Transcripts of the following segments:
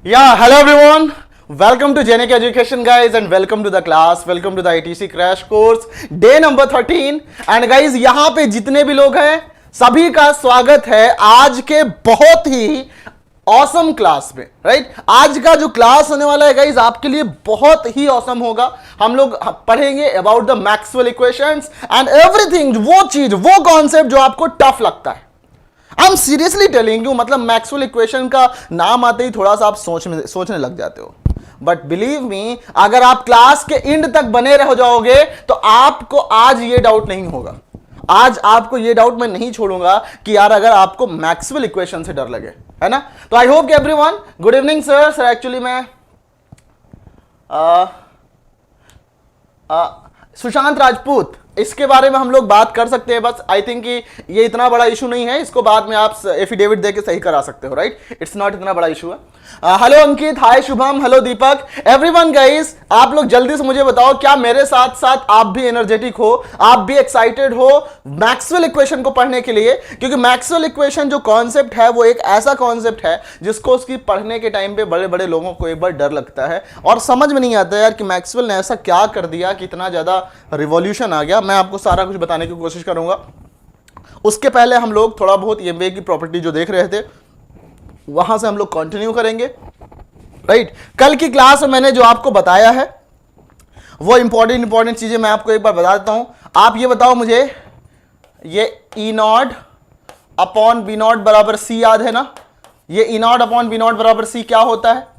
Yeah, hello everyone. Welcome to Genetic Education guys and welcome to the class. Welcome to the ITC crash course day number 13. And guys यहाँ पे जितने भी लोग हैं सभी का स्वागत है आज के बहुत ही ऑसम क्लास में, राइट? आज का जो क्लास होने वाला है गाइज आपके लिए बहुत ही ऑसम होगा। हम लोग पढ़ेंगे about the Maxwell equations and everything, वो चीज, वो कॉन्सेप्ट जो आपको टफ लगता है। I am seriously telling you, मतलब मैक्सवेल इक्वेशन का नाम आते ही थोड़ा सा आप सोचने लग जाते हो, बट बिलीव मी, अगर आप क्लास के एंड तक बने रह जाओगे तो आपको आज ये डाउट नहीं होगा। आज आपको ये डाउट मैं नहीं छोड़ूंगा कि यार अगर आपको मैक्सवेल इक्वेशन से डर लगे, है ना? तो I hope everyone, good evening sir. Actually मैं सुशांत राजपूत, इसके बारे में हम लोग बात कर सकते हैं, बस आई थिंक कि ये इतना बड़ा इशू नहीं है, इसको बाद में आप एफिडेविट देके सही करा सकते हो, राइट? इट्स नॉट इतना बड़ा इशू है। हेलो अंकित, हाय शुभम, हेलो दीपक, एवरीवन गाइस, आप लोग जल्दी से मुझे बताओ क्या मेरे साथ साथ आप भी एनर्जेटिक हो, आप भी एक्साइटेड हो मैक्सवेल इक्वेशन को पढ़ने के लिए? क्योंकि मैक्सवेल इक्वेशन जो कॉन्सेप्ट है वो एक ऐसा कॉन्सेप्ट है जिसको उसकी पढ़ने के टाइम पे बड़े बड़े लोगों को एक बार डर लगता है और समझ में नहीं आता यार कि मैक्सवेल ने ऐसा क्या कर दिया कि इतना ज्यादा रिवॉल्यूशन आ गया। मैं आपको सारा कुछ बताने की कोशिश करूंगा। उसके पहले हम लोग थोड़ा बहुत ईएमवी की प्रॉपर्टी जो देख रहे थे वहां से हम लोग कंटिन्यू करेंगे, राइट? कल की क्लास में मैंने जो आपको बताया है वो इंपॉर्टेंट चीजें मैं आपको एक बार बता देता हूं। आप ये बताओ मुझे, ये ई नॉट अपॉन बी नॉट बराबर सी याद है ना? ये ई नॉट अपॉन बी नॉट बराबर सी क्या होता है?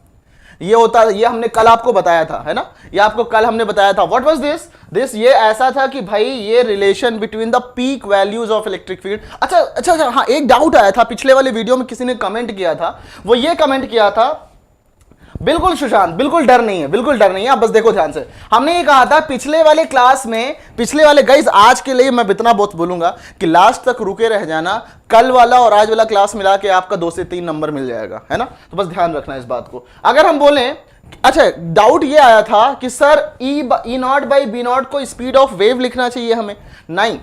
ये होता है, ये हमने कल आपको बताया था, है ना? ये आपको कल हमने बताया था। व्हाट वाज दिस ये ऐसा था कि भाई ये relation between the peak values of electric field. अच्छा, हाँ, एक डाउट आया था पिछले वाले वीडियो में, किसी ने कमेंट किया था, वो ये कमेंट किया था, बिल्कुल सुशांत, बिल्कुल डर नहीं है, आप बस देखो ध्यान से। हमने ये कहा था पिछले वाले क्लास में, पिछले वाले गाइस, आज के लिए मैं इतना बहुत बोलूंगा कि लास्ट तक रुके रह जाना, कल वाला और आज वाला क्लास मिला के आपका 2 से 3 नंबर मिल जाएगा, है ना? तो बस ध्यान रखना इस बात को। अगर हम बोलें, अच्छा, डाउट ये आया था कि sir E naught by B naught को स्पीड ऑफ वेव लिखना चाहिए हमें। नहीं,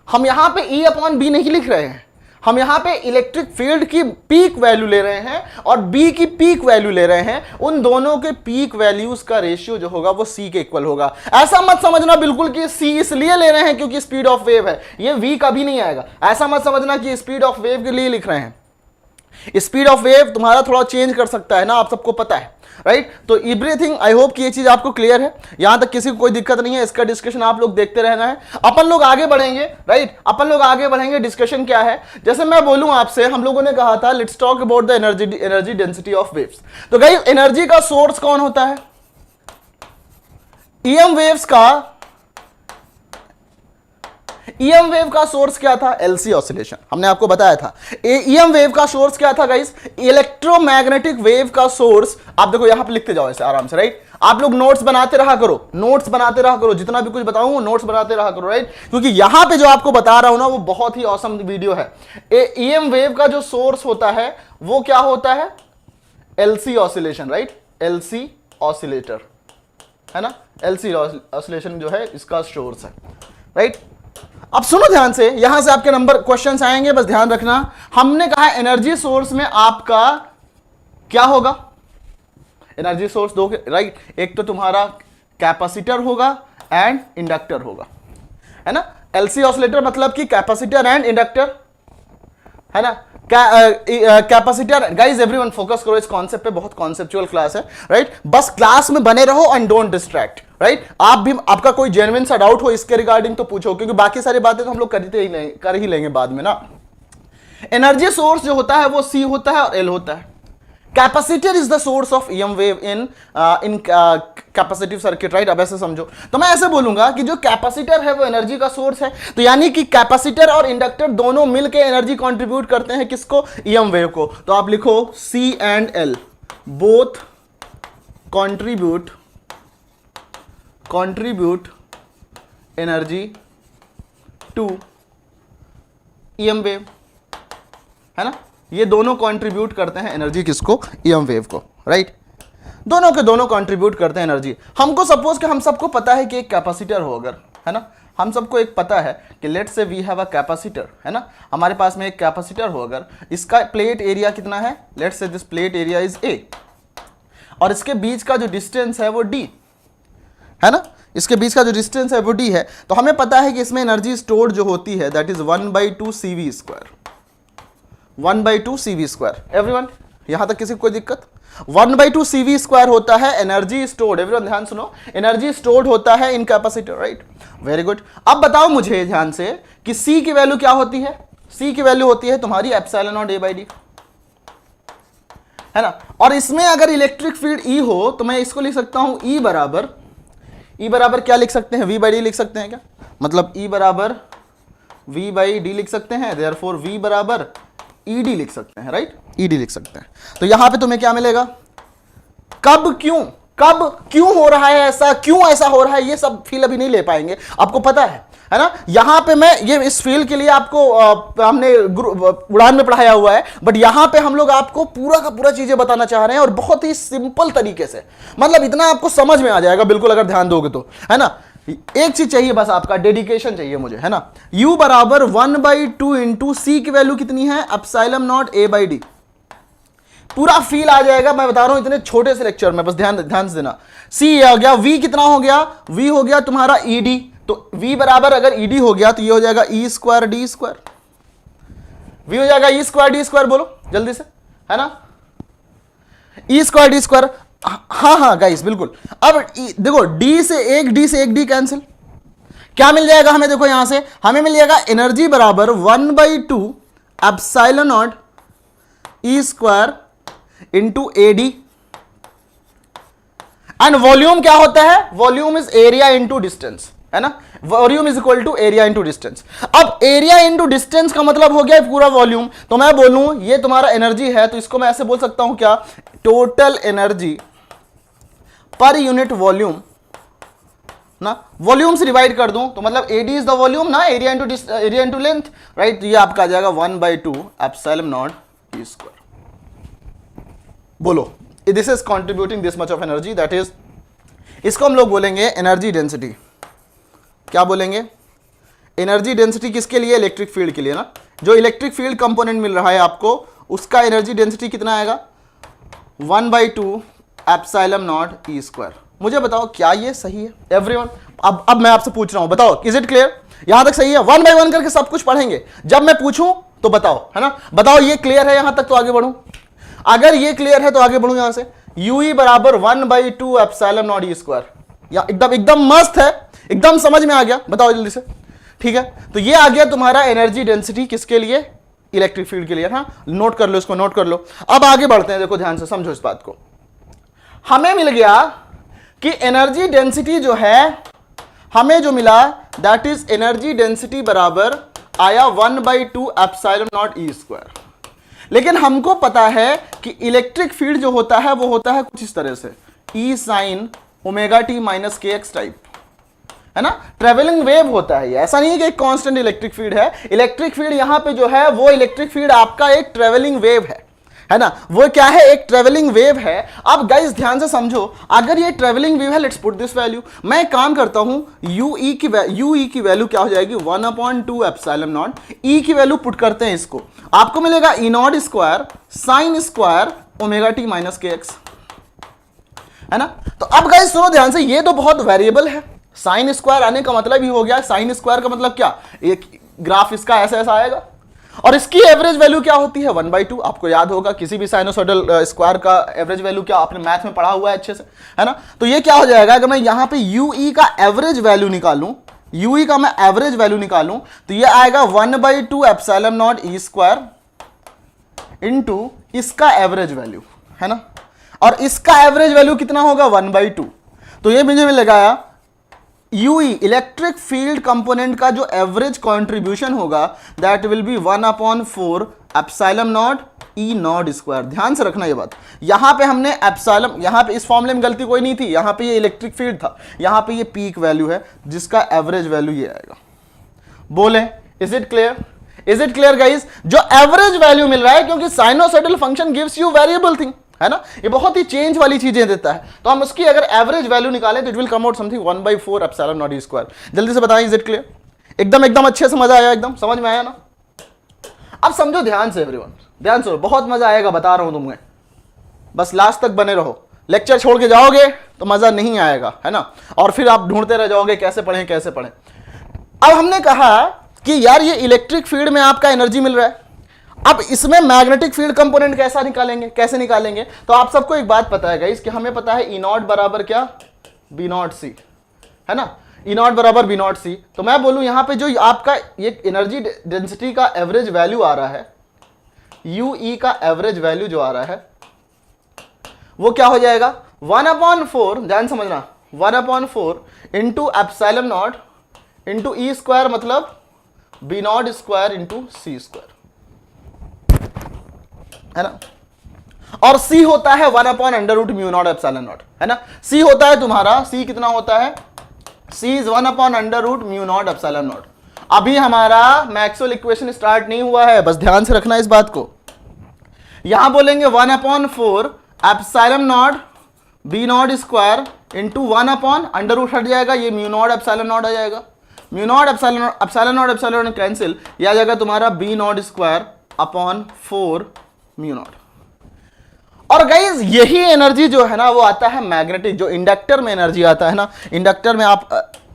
हम यहां पे ई अपॉन बी नहीं लिख रहे हैं, हम यहां पे इलेक्ट्रिक फील्ड की पीक वैल्यू ले रहे हैं और बी की पीक वैल्यू ले रहे हैं। उन दोनों के पीक वैल्यूज का रेशियो जो होगा वो सी के इक्वल होगा। ऐसा मत समझना बिल्कुल कि सी इसलिए ले रहे हैं क्योंकि स्पीड ऑफ वेव है, ये वी कभी नहीं आएगा। ऐसा मत समझना कि स्पीड ऑफ वेव के लिए लिख रहे हैं। स्पीड ऑफ वेव तुम्हारा थोड़ा चेंज कर सकता है ना, आप सबको पता है, राइट? तो एवरीथिंग, आई होप कि ये चीज आपको क्लियर है, यहां तक किसी को कोई दिक्कत नहीं है। इसका डिस्कशन आप लोग देखते रहना है, अपन लोग आगे बढ़ेंगे, राइट? अपन लोग आगे बढ़ेंगे। डिस्कशन क्या है, जैसे मैं बोलूं आपसे, हम लोगों ने कहा था let's talk about the energy density of waves. तो गाइस, एनर्जी का सोर्स कौन होता है? ईएम वेव का सोर्स क्या था? एलसी ऑसिलेशन, हमने आपको बताया था। ईएम वेव का सोर्स क्या था गाइस? इलेक्ट्रोमैग्नेटिक वेव का सोर्स। आप देखो यहां पे लिखते जाओ ऐसे आराम से, राइट? आप लोग नोट्स बनाते रहा करो, जितना भी कुछ बताऊंगा नोट्स बनाते रहा करो, राइट? क्योंकि यहां पे जो आपको बता रहा हूं ना वो बहुत ही ऑसम वीडियो है। ईएम वेव का जो सोर्स होता है वो क्या होता है? LC oscillation, right? LC oscillator, है ना? एलसी ऑसिलेशन जो है इसका सोर्स है, राइट? अब सुनो ध्यान से, यहां से आपके नंबर क्वेश्चंस आएंगे, बस ध्यान रखना। हमने कहा एनर्जी सोर्स में आपका क्या होगा? एनर्जी सोर्स दो, राइट? एक तो तुम्हारा कैपेसिटर होगा एंड इंडक्टर होगा, है ना? एलसी ऑसिलेटर मतलब कि कैपेसिटर एंड इंडक्टर, है ना? कैपेसिटर, गाइस एवरीवन फोकस करो इस कॉन्सेप्ट पे, बहुत कॉन्सेप्चुअल क्लास है, राइट? बस क्लास में बने रहो एंड डोंट डिस्ट्रैक्ट, राइट? आप भी, आपका कोई जेन्युइन सा डाउट हो इसके रिगार्डिंग तो पूछो, क्योंकि बाकी सारी बातें तो हम लोग कर ही लेंगे बाद में ना। एनर्जी सोर्स जो होता है वो सी होता है और एल होता है। Capacitor is the source of EM wave in capacitive circuit, right? अब ऐसे समझो, तो मैं ऐसे बोलूंगा कि जो कैपेसिटर है वो एनर्जी का सोर्स है, तो यानी कि कैपेसिटर और इंडक्टर दोनों मिलकर एनर्जी कंट्रीब्यूट करते हैं किसको? ईएम वेव को। तो आप लिखो C and L both contribute energy to EM wave, है ना? ये दोनों कंट्रीब्यूट करते हैं एनर्जी किसको? ईएम वेव को, राइट? दोनों के दोनों कंट्रीब्यूट करते हैं एनर्जी। हमको सपोज कि हम सबको पता है कि एक कैपेसिटर हो अगर, है ना? हम सबको एक पता है कि let's say we have a capacitor, है ना? हमारे पास में एक कैपेसिटर हो अगर, इसका प्लेट एरिया कितना है? Let's say this plate area is a, और इसके बीच का जो डिस्टेंस है वो d है ना, इसके बीच का जो डिस्टेंस है वो d है। तो हमें पता है कि इसमें एनर्जी स्टोर्ड जो होती है that is 1/2 cv², 1/2 cv²। Everyone, यहां तक किसी को कोई दिक्कत? 1/2 cv² होता है एनर्जी स्टोर्ड। एवरीवन ध्यान सुनो, एनर्जी स्टोर्ड होता है इन कैपेसिटर, राइट? Very good. अब बताओ मुझे ध्यान से कि c की वैल्यू क्या होती है? c की वैल्यू होती है तुम्हारी एप्सिलॉन नॉट a/d, है ना। और इसमें अगर इलेक्ट्रिक फील्ड E हो तो मैं इसको लिख सकता हूं E बराबर क्या लिख सकते हैं? v/d लिख सकते हैं क्या? मतलब E बराबर v/d लिख सकते हैं, देयरफॉर v बराबर ed लिख सकते हैं, राइट? ed लिख सकते हैं। तो यहां पे तुम्हें क्या मिलेगा? कब क्यों हो रहा है ऐसा, क्यों ऐसा हो रहा है, ये सब फील अभी नहीं ले पाएंगे, आपको पता है ना। यहां पे मैं ये इस फील के लिए आपको हमने उड़ान में पढ़ाया हुआ है, बट यहां पे हम लोग आपको पूरा का पूरा चीजें बताना चाह रहे हैं और बहुत ही सिंपल तरीके से, मतलब इतना आपको समझ में आ जाएगा बिल्कुल अगर ध्यान दोगे तो, है ना। एक चीज चाहिए बस, आपका डेडिकेशन चाहिए मुझे, है ना। u बराबर 1/2 इंटू सी की वैल्यू कितनी है? Epsilon not a/d। पूरा फील आ जाएगा, मैं बता रहा हूं इतने छोटे से लेक्चर में, बस ध्यान से देना। c आ गया, v कितना हो गया? v हो गया तुम्हारा ed। तो v बराबर अगर ed हो गया तो ये हो जाएगा e² d², v हो जाएगा e² d², बोलो जल्दी से, है ना, e² d²। हाँ गाइस बिल्कुल। अब देखो d से एक d कैंसिल, क्या मिल जाएगा हमें? देखो यहां से हमें मिल जाएगा एनर्जी बराबर 1/2 epsilon naught e² into ad। And volume क्या होता है? Volume is area into distance, है ना। Volume is equal to area into distance. अब एरिया इंटू डिस्टेंस का मतलब हो गया पूरा वॉल्यूम। तो मैं बोलूं ये तुम्हारा एनर्जी है, तो इसको मैं ऐसे बोल सकता हूं क्या? टोटल एनर्जी पर यूनिट वॉल्यूम ना, वॉल्यूम से डिवाइड कर दूं तो मतलब एडी इज द वॉल्यूम ना, एरिया इंटू लेंथ, राइट। तो ये आपका आ जाएगा 1/2 एप्सिलॉन नॉट e²। बोलो, this is contributing this much of energy, that is, इसको हम लोग बोलेंगे एनर्जी डेंसिटी। क्या बोलेंगे? एनर्जी डेंसिटी किसके लिए? इलेक्ट्रिक फील्ड के लिए ना। जो इलेक्ट्रिक फील्ड कंपोनेंट मिल रहा है आपको, उसका एनर्जी डेंसिटी कितना आएगा? 1/2 एप्सिलॉन नॉट e²। मुझे बताओ क्या ये सही है एवरीवन? अब मैं आपसे पूछ रहा हूं, बताओ इज इट क्लियर? यहां तक सही है? 1 बाय 1 करके सब कुछ पढ़ेंगे, जब मैं पूछूं तो बताओ, है ना। बताओ ये क्लियर है यहां तक तो आगे बढ़ूं, अगर ये क्लियर है तो आगे बढ़ूं यहां से। ue बराबर 1/2 एप्सिलॉन नॉट e², या एकदम मस्त है, एकदम समझ में आ गया? बताओ जल्दी से, ठीक है। तो ये आ गया तुम्हारा एनर्जी डेंसिटी किसके लिए? इलेक्ट्रिक फील्ड के लिए। हाँ, नोट कर लो इसको, नोट कर लो। अब आगे बढ़ते हैं, देखो ध्यान से समझो इस बात को। हमें मिल गया कि एनर्जी डेंसिटी जो है हमें जो मिला दैट इज एनर्जी डेंसिटी बराबर आया 1/2 एप्सिलॉन नॉट e²। लेकिन हमको पता है कि इलेक्ट्रिक फील्ड जो होता है वो होता है कुछ इस तरह से, E sin ω/t - kx type, है ना। ट्रेवलिंग वेव होता है ये, ऐसा नहीं है कि एक कांस्टेंट इलेक्ट्रिक फील्ड है। इलेक्ट्रिक फील्ड यहां पे जो है वो इलेक्ट्रिक फील्ड आपका एक ट्रेवलिंग वेव है ना। वो क्या है? एक ट्रेवलिंग वेव है। अब गाइस ध्यान से समझो, अगर ये ट्रेवलिंग वेव है, लेट्स पुट दिस वैल्यू, मैं एक काम करता हूं, ue की वैल्यू क्या हो जाएगी? 1/2 एप्सिलॉन नॉट, e की वैल्यू पुट करते हैं इसको, आपको मिलेगा e02 sin square ω/t - kx, है ना। तो अब गाइस सुनो ध्यान से, ये तो बहुत वेरिएबल है। साइन स्क्वायर आने का मतलब ही हो गया, साइन स्क्वायर का मतलब क्या? एक ग्राफ इसका ऐसा ऐसा आएगा, और इसकी एवरेज वैल्यू क्या होती है? 1/2। आपको याद होगा किसी भी साइनोसॉइडल स्क्वायर का एवरेज वैल्यू क्या, आपने मैथ में पढ़ा हुआ है अच्छे से, है ना। तो ये क्या हो जाएगा? अगर मैं यहां पे ue का एवरेज वैल्यू निकालूं, ue का मैं एवरेज वैल्यू निकालूं तो ये आएगा 1/2 एप्सिलॉन नॉट e² इंटू इसका एवरेज वैल्यू, है ना। और इसका एवरेज वैल्यू कितना होगा? 1/2। तो ये मुझे मिलेगा ue इलेक्ट्रिक फील्ड कंपोनेंट का जो एवरेज कंट्रीब्यूशन होगा that will B 1/4 epsilon not e02। ध्यान से रखना ये बात, यहां पे हमने एप्सिलॉन, यहां पे इस फॉर्मूले में गलती कोई नहीं थी, यहां पे ये इलेक्ट्रिक फील्ड था, यहां पे ये पीक वैल्यू है जिसका एवरेज वैल्यू ये आएगा। बोले is it clear? Is it clear guys? जो एवरेज वैल्यू मिल रहा है, क्योंकि sinusoidal function gives you variable thing, है ना, ये बहुत ही चेंज वाली चीजें देता है। तो हम उसकी अगर एवरेज वैल्यू निकालें तो it will come out something 1/4 epsilon naught e²। जल्दी से बताएं, इज इट क्लियर? एकदम अच्छे से मजा आया, एकदम समझ में आया ना। अब समझो ध्यान से एवरीवन, ध्यान से, बहुत मजा आएगा, बता रहा हूं तुम्हें, बस लास्ट तक बने रहो। लेक्चर छोड़ के जाओगे तो मजा नहीं आएगा, है ना, और फिर आप ढूंढते रह जाओगे कैसे पढ़ें कैसे पढ़ें। अब हमने कहा कि यार ये इलेक्ट्रिक फील्ड में आपका एनर्जी मिल रहा है, अब इसमें मैग्नेटिक फील्ड कंपोनेंट कैसा निकालेंगे, कैसे निकालेंगे? तो आप सबको एक बात पता है गाइस कि हमें पता है E0 बराबर क्या, B0 C, है ना, E0 बराबर B0 C। तो मैं बोलूं यहां पे जो आपका ये एनर्जी डेंसिटी का एवरेज वैल्यू आ रहा है, UE का एवरेज वैल्यू जो आ रहा है वो क्या हो जाएगा, 1/4, ध्यान समझना, 1/4 into epsilon not into E square, मतलब B0 square into C square, है ना, और C होता है 1/√μ0 एप्सिलॉन नॉट, है ना। C होता है तुम्हारा, C कितना होता है, C इज 1/√μ0 एप्सिलॉन नॉट। अभी हमारा मैक्सवेल इक्वेशन स्टार्ट नहीं हुआ है, बस ध्यान से रखना इस बात को। यहां बोलेंगे 1/4 epsilon not B0 square into 1/√, हट जाएगा ये μ0 एप्सिलॉन नॉट आ जाएगा, μ0 एप्सिलॉन नॉट कैंसिल, ये आ जाएगा तुम्हारा B0 स्क्वायर अपॉन 4 μ0। और गाइज यही एनर्जी जो है ना वो आता है मैग्नेटिक, जो इंडक्टर में एनर्जी आता है ना, इंडक्टर में आप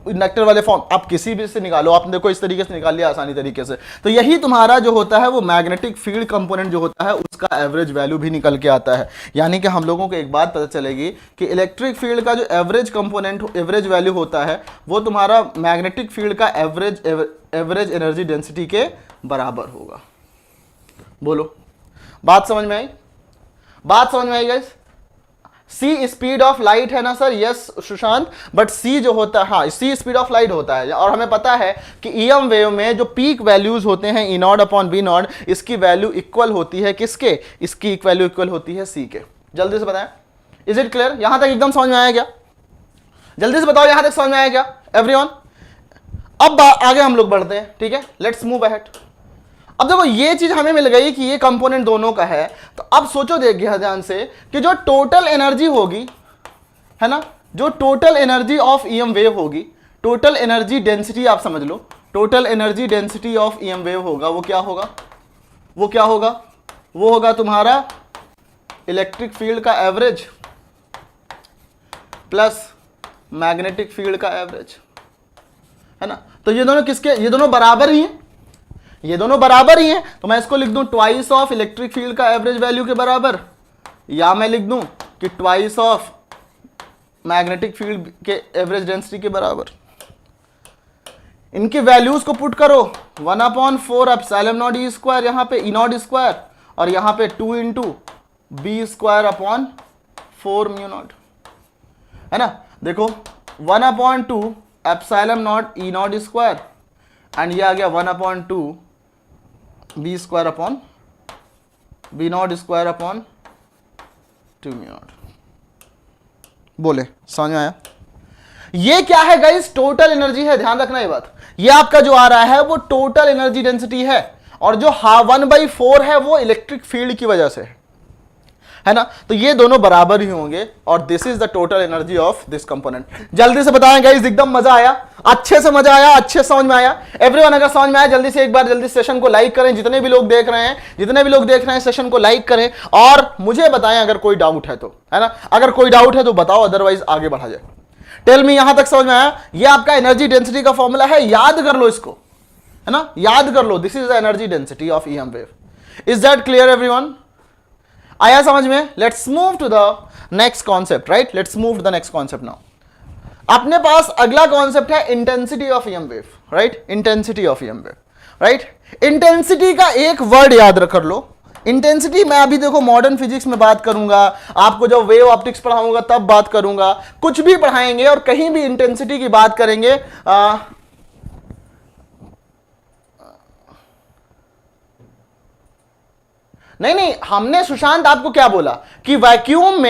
इंडक्टर वाले फॉर्म आप किसी भी से निकालो, आपने देखो इस तरीके से निकाल लिया आसानी तरीके से, तो यही तुम्हारा जो होता है वो मैग्नेटिक फील्ड कंपोनेंट जो होता है उसका एवरेज वैल्यू भी निकल के आता है। यानी कि हम लोगों को एक बात पता चलेगी कि इलेक्ट्रिक फील्ड का जो एवरेज कंपोनेंट एवरेज वैल्यू होता है वो तुम्हारा मैग्नेटिक फील्ड का एवरेज एनर्जी डेंसिटी के बराबर होगा। बोलो, बात समझ में आई? बात समझ में आई guys? C speed of light है ना sir, yes Sushant, but C जो होता है, हाँ सी स्पीड ऑफ लाइट होता है, और हमें पता है कि ईएम वेव में जो पीक वैल्यूज होते हैं E0/B0, इसकी वैल्यू इक्वल होती है किसके, इसकी वैल्यू इक्वल होती है सी के। जल्दी से बताएं, इज इट क्लियर? यहां तक एकदम समझ में आया क्या? जल्दी से बताओ, यहां तक समझ में आया क्या एवरीवन? अब आगे हम लोग बढ़ते हैं, ठीक है, लेट्स मूव अहेड। अब देखो ये चीज हमें मिल गई कि ये कंपोनेंट दोनों का है, तो अब सोचो देखिए ध्यान से कि जो टोटल एनर्जी होगी, है ना, जो total energy of EM wave होगी, टोटल एनर्जी डेंसिटी आप समझ लो, total energy density of EM wave होगा, वो क्या होगा, वो क्या होगा, वो होगा तुम्हारा इलेक्ट्रिक फील्ड का एवरेज प्लस मैग्नेटिक फील्ड का एवरेज, है ना। तो ये दोनों किसके, ये दोनों बराबर ही हैं, ये दोनों बराबर ही हैं, तो मैं इसको लिख दूं ट्वाइस ऑफ इलेक्ट्रिक फील्ड का एवरेज वैल्यू के बराबर, या मैं लिख दूं कि ट्वाइस ऑफ मैग्नेटिक फील्ड के एवरेज डेंसिटी के बराबर। इनकी वैल्यूज को पुट करो, 1/4 एप्सिलॉन नॉट ई स्क्वायर, यहां पे E0 स्क्वायर, और यहां पे 2 इंटू B स्क्वायर अपॉन 4 μ0, है ना। देखो 1/2 epsilon not E0 square, and ये आ गया 1/2 B square upon B0 square upon 2 μ0। बोले समझ में आया? ये क्या है गाइस, टोटल एनर्जी है, ध्यान रखना ये बात। ये आपका जो आ रहा है वो टोटल एनर्जी डेंसिटी है, और जो 1/4 है वो इलेक्ट्रिक फील्ड की वजह से है ना, तो ये दोनों बराबर ही होंगे, और this is the total energy of this component. जल्दी से बताएं गाइस, एकदम मजा आया, अच्छे से मजा आया, अच्छे समझ में आया एवरीवन? अगर समझ में आया जल्दी से एक बार जल्दी सेशन को लाइक करें, जितने भी लोग देख रहे हैं, जितने भी लोग देख रहे हैं सेशन को लाइक करें, और मुझे बताएं अगर कोई डाउट है तो, है ना, अगर कोई डाउट है तो बताओ, अदरवाइज आगे बढ़ा जाए। टेल मी, यहां तक समझ में आया? ये आपका एनर्जी डेंसिटी का फॉर्मूला है, याद कर लो इसको, है ना, याद कर लो, this is the energy density of EM wave. Is that clear everyone? आया समझ में? Let's move to the next concept, right, let's move to the next concept now. अपने पास अगला कॉन्सेप्ट है intensity of EM wave, right, intensity of EM wave, right. Intensity का एक word याद रख लो, इंटेंसिटी मैं अभी देखो मॉडर्न फिजिक्स में बात करूंगा, आपको जब वेव ऑप्टिक्स पढ़ाऊंगा तब बात करूंगा, कुछ भी पढ़ाएंगे और कहीं भी इंटेंसिटी की बात करेंगे, नहीं, हमने सुशांत आपको क्या बोला कि वैक्यूम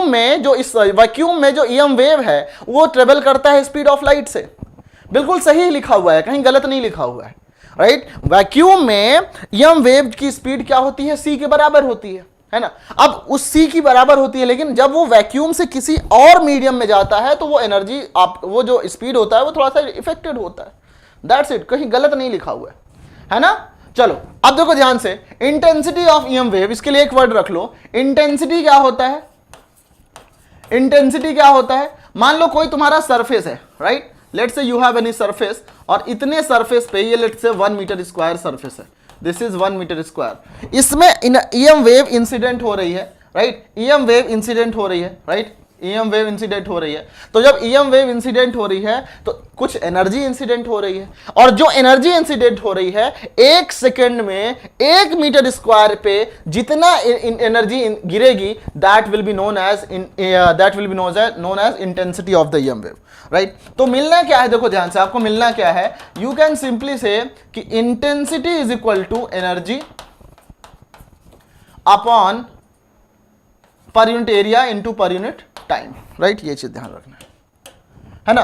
में जो इस वैक्यूम में जो ईएम वेव है वो ट्रेवल करता है स्पीड ऑफ लाइट से। बिल्कुल सही लिखा हुआ है, कहीं गलत नहीं लिखा हुआ है, राइट। वैक्यूम में ईएम वेव की स्पीड क्या होती है, c के बराबर होती है ना। अब उस c की बराबर होती है, लेकिन जब वो वैक्यूम से किसी और मीडियम में जाता है तो वो एनर्जी वो जो स्पीड होता है वो थोड़ा सा इफेक्टेड होता है, दैट्स इट, कहीं गलत नहीं लिखा हुआ है ना। चलो अब देखो ध्यान से, इंटेंसिटी ऑफ ईएम वेव, इसके लिए एक वर्ड रख लो, इंटेंसिटी क्या होता है, इंटेंसिटी क्या होता है, मान लो कोई तुम्हारा सरफेस है, right, let's say you have any surface, और इतने सरफेस पे ये let's say 1 metre square surface है, दिस इज 1 मीटर स्क्वायर, इसमें ईएम वेव इंसिडेंट हो रही है, राइट, ईएम वेव इंसिडेंट हो रही है, राइट, ईएम वेव इंसिडेंट हो रही है। तो जब ईएम वेव इंसिडेंट हो रही है तो कुछ एनर्जी इंसिडेंट हो रही है, और जो एनर्जी इंसिडेंट हो रही है 1 सेकेंड में 1 मीटर स्क्वायर पे जितना एनर्जी गिरेगी, that will be known as intensity of the EM wave, right. तो मिलना क्या है, देखो ध्यान से, आपको मिलना क्या है, यू कैन सिंपली से कि intensity is equal to energy upon per unit area into per unit time, right, ये चीज ध्यान रखना है ना।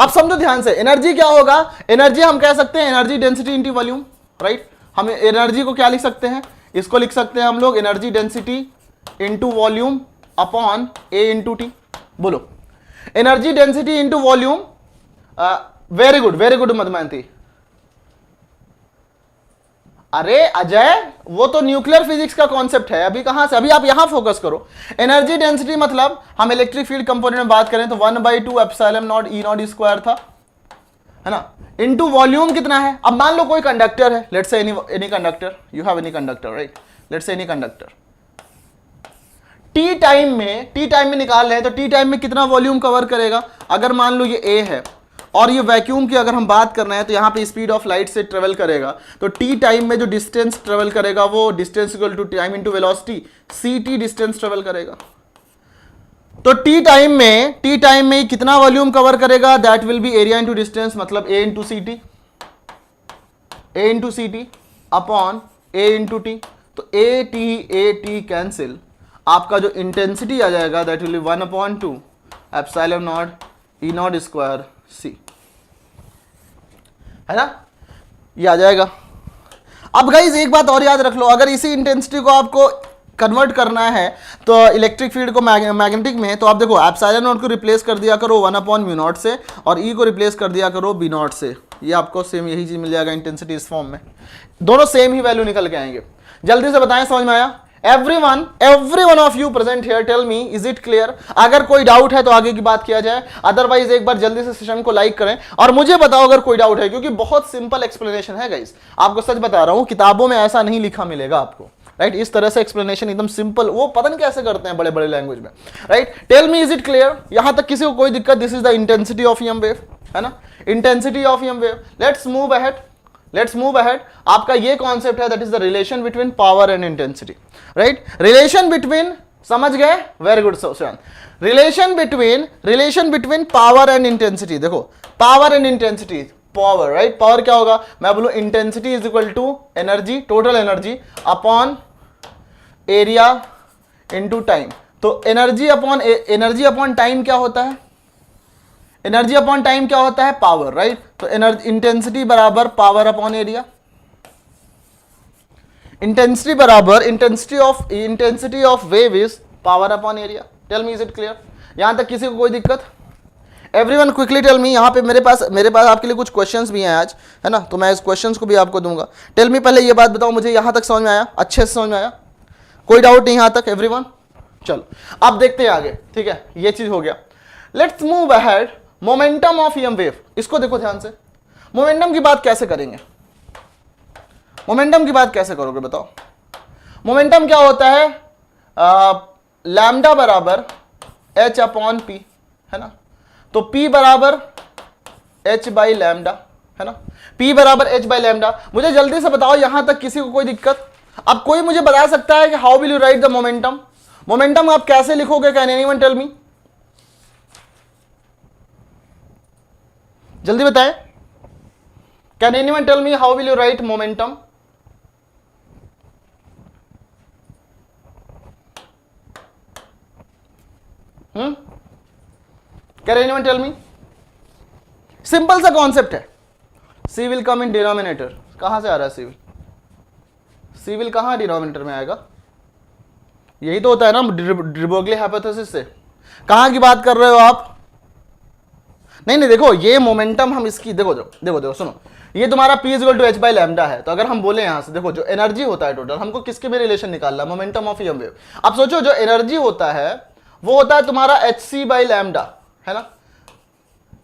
अब समझो ध्यान से, एनर्जी क्या होगा, एनर्जी हम कह सकते हैं energy density into volume, right. हम एनर्जी को क्या लिख सकते हैं, इसको लिख सकते हैं हम लोग energy density into volume upon A into T. बोलो, energy density into volume, very good Madhumanti. अरे अजय, वो तो न्यूक्लियर फिजिक्स का कॉन्सेप्ट है, अभी कहां से, अभी आप यहां फोकस करो। एनर्जी डेंसिटी मतलब हम इलेक्ट्रिक फील्ड कंपोनेंट में बात करें तो 1/2 epsilon naught E naught square था, है ना, इनटू वॉल्यूम कितना है। अब मान लो कोई कंडक्टर है, let's say any conductor, you have any conductor, right, let's से एनी कंडक्टर, टी टाइम में निकाल रहे हैं तो टी टाइम में कितना वॉल्यूम कवर करेगा। अगर मान लो ये ए है और ये वैक्यूम की अगर हम बात कर रहे हैं तो यहाँ पे स्पीड ऑफ लाइट से ट्रेवल करेगा, तो टी टाइम में जो डिस्टेंस ट्रेवल करेगा वो distance equal to time into velocity, C T distance travel करेगा। तो टी टाइम में कितना वॉल्यूम कवर करेगा, that will be area into distance, मतलब A into C T upon A into T. तो ए टी कैंसिल, आपका जो intensity आ जाएगा that will be 1/2 epsilon naught E naught square C, है ना, ये आ जाएगा। अब गाइज एक बात और याद रख लो, अगर इसी इंटेंसिटी को आपको कन्वर्ट करना है तो इलेक्ट्रिक फील्ड को मैग्नेटिक में, तो आप देखो एप्सिलॉन नॉट को रिप्लेस कर दिया करो 1/μ0 से, और ई को रिप्लेस कर दिया करो b0 से, ये आपको सेम यही चीज मिल जाएगा इंटेंसिटी इस फॉर्म में, दोनों सेम ही वैल्यू निकल के आएंगे। जल्दी से बताएं, समझ में आया? every one of you present here tell me is it clear? अगर कोई डाउट है तो आगे की बात किया जाए, अदरवाइज एक बार जल्दी से सेशन को लाइक करें और मुझे बताओ अगर कोई डाउट है, क्योंकि बहुत सिंपल एक्सप्लेनेशन है गाइस, आपको सच बता रहा हूं, किताबों में ऐसा नहीं लिखा मिलेगा आपको, राइट, इस तरह से एक्सप्लेनेशन एकदम सिंपल, वो पता नहीं कैसे करते हैं बड़े बड़े लैंग्वेज में, right. Tell me is it clear, यहां तक किसी को कोई दिक्कत? This is the intensity of EM wave, है ना, intensity of EM wave. Let's move ahead, आपका ये कॉन्सेप्ट है, that is the relation between power and intensity, right, relation between, समझ गए, very good Sushant, relation between power and intensity. देखो power and intensity, power, right, power क्या होगा, मैं बोलूं intensity is equal to energy, total energy upon area into time. तो energy upon time क्या होता है, एनर्जी अपॉन टाइम क्या होता है, पावर, राइट। तो एनर्जी, इंटेंसिटी बराबर पावर अपॉन एरिया, इंटेंसिटी बराबर intensity of wave is power upon area. Tell me is it clear? यहां तक किसी को कोई दिक्कत? Everyone quickly tell me. यहाँ पे मेरे पास आपके लिए कुछ क्वेश्चंस भी हैं आज, है ना, तो मैं इस क्वेश्चंस को भी आपको दूंगा। टेल मी, पहले ये बात बताओ मुझे, यहाँ तक समझ में आया, अच्छे से समझ में आया, कोई डाउट नहीं यहाँ तक एवरीवन? चलो अब देखते हैं आगे, ठीक है, ये चीज हो गया। Let's move ahead, momentum of EM wave, इसको देखो ध्यान से। मोमेंटम की बात कैसे करेंगे, मोमेंटम की बात कैसे करोगे बताओ? मोमेंटम क्या होता है, लैम्डा बराबर h अपॉन पी, है ना, तो P बराबर h बाई लैम्डा, है ना, P बराबर h बाई लैम्डा। मुझे जल्दी से बताओ यहां तक किसी को कोई दिक्कत? अब कोई मुझे बता सकता है कि how will you write the momentum, momentum आप कैसे लिखोगे? Can anyone tell me? जल्दी बताएं, can anyone tell me how will you write momentum? Can anyone tell me? Simple सा कॉन्सेप्ट है, see will come in denominator. कहां से आ रहा है सिविल? सिविल कहां डिनोमिनेटर में आएगा? यही तो होता है ना de Broglie हाइपोथेसिस से। कहां की बात कर रहे हो आप? नहीं देखो, ये मोमेंटम हम इसकी देखो सुनो, ये तुम्हारा P is equal to h by lambda है, तो अगर हम बोले यहां से, देखो जो एनर्जी होता है टोटल, हमको किसके भी रिलेशन निकालना है, मोमेंटम ऑफ ईएम वेव। अब सोचो जो एनर्जी होता है वो होता है तुम्हारा hc/λ, है ना,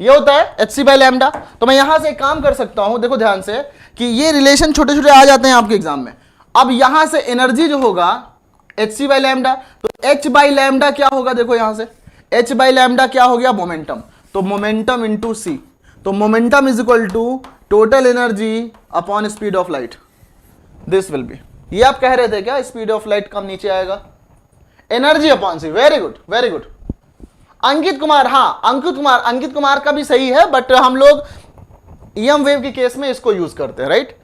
ये होता है hc/λ। तो मैं यहां से एक काम कर सकता हूं, देखो ध्यान से, कि ये रिलेशन छोटे छोटे आ जाते हैं आपके एग्जाम में। अब यहां से एनर्जी जो होगा hc/λ, तो h/λ क्या होगा, देखो यहां से h/λ क्या हो गया, मोमेंटम, तो मोमेंटम इंटू c, तो momentum is equal to total energy upon speed of light, this will be, ये आप कह रहे थे क्या, स्पीड ऑफ लाइट कम नीचे आएगा, एनर्जी अपॉन सी, very good very good. Ankit Kumar, हाँ अंकित कुमार का भी सही है, बट हम लोग ईएम वेव के केस में इसको यूज करते हैं, राइट।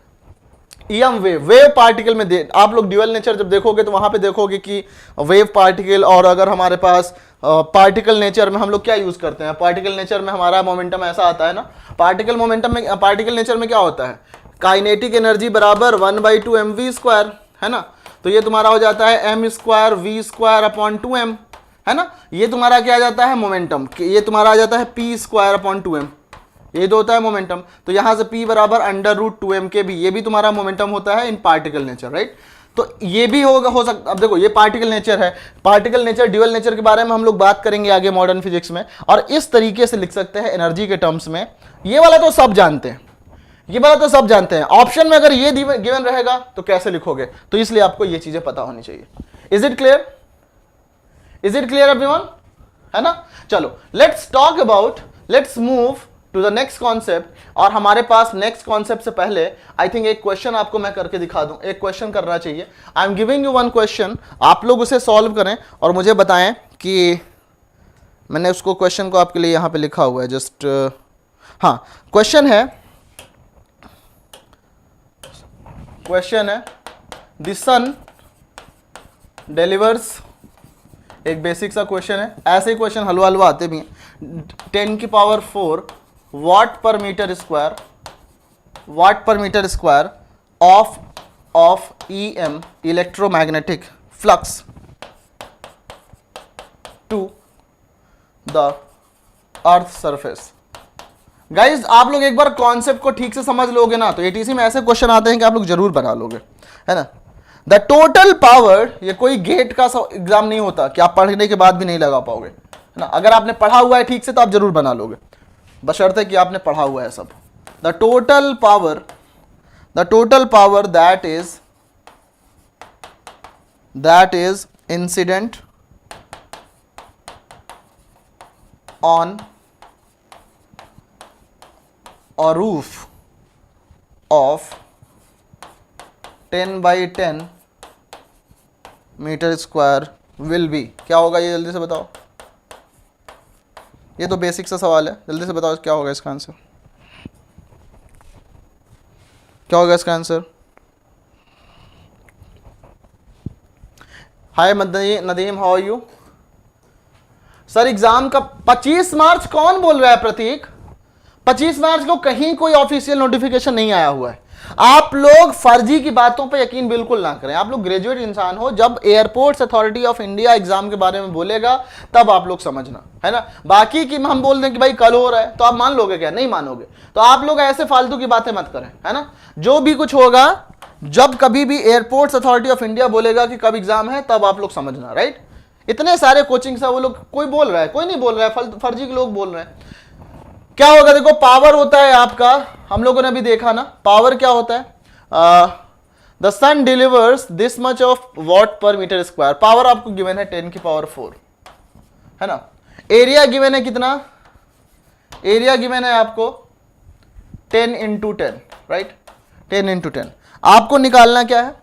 ईएम वेव पार्टिकल में आप लोग ड्यूअल नेचर जब देखोगे तो वहां पे देखोगे कि वेव पार्टिकल, और अगर हमारे पास पार्टिकल नेचर में हम लोग क्या यूज करते हैं, पार्टिकल नेचर में हमारा मोमेंटम ऐसा आता है ना, पार्टिकल मोमेंटम में, पार्टिकल नेचर में क्या होता है, काइनेटिक एनर्जी बराबर 1/2 mv², है ना, तो ये तुम्हारा हो जाता है m² v² अपॉन 2m, है ना, ये तुम्हारा क्या आ जाता है मोमेंटम, ये तुम्हारा आ जाता है p² अपॉन 2m, ये तो होता है मोमेंटम। तो यहां से p बराबर √2m के भी, ये भी तुम्हारा मोमेंटम होता है इन पार्टिकल नेचर, राइट। तो ये भी होगा, हो सकता, अब देखो ये पार्टिकल नेचर है, पार्टिकल नेचर ड्यूअल नेचर के बारे में हम लोग बात करेंगे आगे मॉडर्न फिजिक्स में, और इस तरीके से लिख सकते हैं एनर्जी के टर्म्स में। ये वाला तो सब जानते हैं, ये वाला तो सब जानते हैं, ऑप्शन में अगर ये गिवन रहेगा तो कैसे लिखोगे, तो इसलिए आपको ये चीजें पता होनी चाहिए। Is it clear, is it clear everyone, है ना। चलो let's talk about, let's move to the next concept, और हमारे पास नेक्स्ट कॉन्सेप्ट से पहले आई थिंक एक क्वेश्चन आपको मैं करके दिखा दूं, एक क्वेश्चन करना चाहिए। I am giving you one question, आप लोग उसे सॉल्व करें और मुझे बताएं कि मैंने उसको क्वेश्चन को आपके लिए यहां पे लिखा हुआ है, जस्ट हाँ, क्वेश्चन है द सन डिलीवर्स, एक बेसिक सा क्वेश्चन है, ऐसे ही क्वेश्चन हलवा हलवा आते भी हैं। 10⁴ watt per metre square of EM electromagnetic flux to the earth surface. Guys आप लोग एक बार कॉन्सेप्ट को ठीक से समझ लोगे ना, तो एटीसी में ऐसे क्वेश्चन आते हैं कि आप लोग जरूर बना लोगे, है ना। द टोटल पावर, ये कोई गेट का एग्जाम नहीं होता कि आप पढ़ने के बाद भी नहीं लगा पाओगे, है ना। अगर आपने पढ़ा हुआ है ठीक से तो आप जरूर बना लोगे, बशर्ते कि आपने पढ़ा हुआ है सब। The total power that is incident on a roof of 10/10 metre square will be, क्या होगा ये जल्दी से बताओ, ये तो बेसिक सा सवाल है, जल्दी से बताओ क्या होगा इसका आंसर, क्या होगा इसका answer. Hi Nadeem, how are you sir. Exam का 25 मार्च कौन बोल रहा है प्रतीक, 25 मार्च को कहीं कोई ऑफिशियल नोटिफिकेशन नहीं आया हुआ है। आप लोग फर्जी की बातों पे यकीन बिल्कुल ना करें, आप लोग ग्रेजुएट इंसान हो, जब airports authority of India exam के बारे में बोलेगा तब आप लोग समझना, है ना। बाकी की हम बोल दें कि भाई कल हो रहा है तो आप मान लोगे क्या, नहीं मानोगे। तो आप लोग ऐसे फालतू की बातें मत करें, है ना। जो भी कुछ होगा, जब कभी भी एयरपोर्ट्स अथॉरिटी ऑफ इंडिया बोलेगा कि कब एग्जाम है तब आप लोग समझना, राइट। इतने सारे कोचिंग है, वो लोग कोई बोल रहा है, कोई नहीं बोल रहा है, फर्जी के लोग बोल रहे हैं। क्या होगा, देखो पावर होता है आपका, हम लोगों ने अभी देखा ना, पावर क्या होता है, the sun delivers this much of watt per metre square. Power आपको गिवन है 10⁴, है ना। एरिया गिवन है कितना, एरिया गिवन है आपको 10 × 10, राइट, 10 × 10। आपको निकालना क्या है,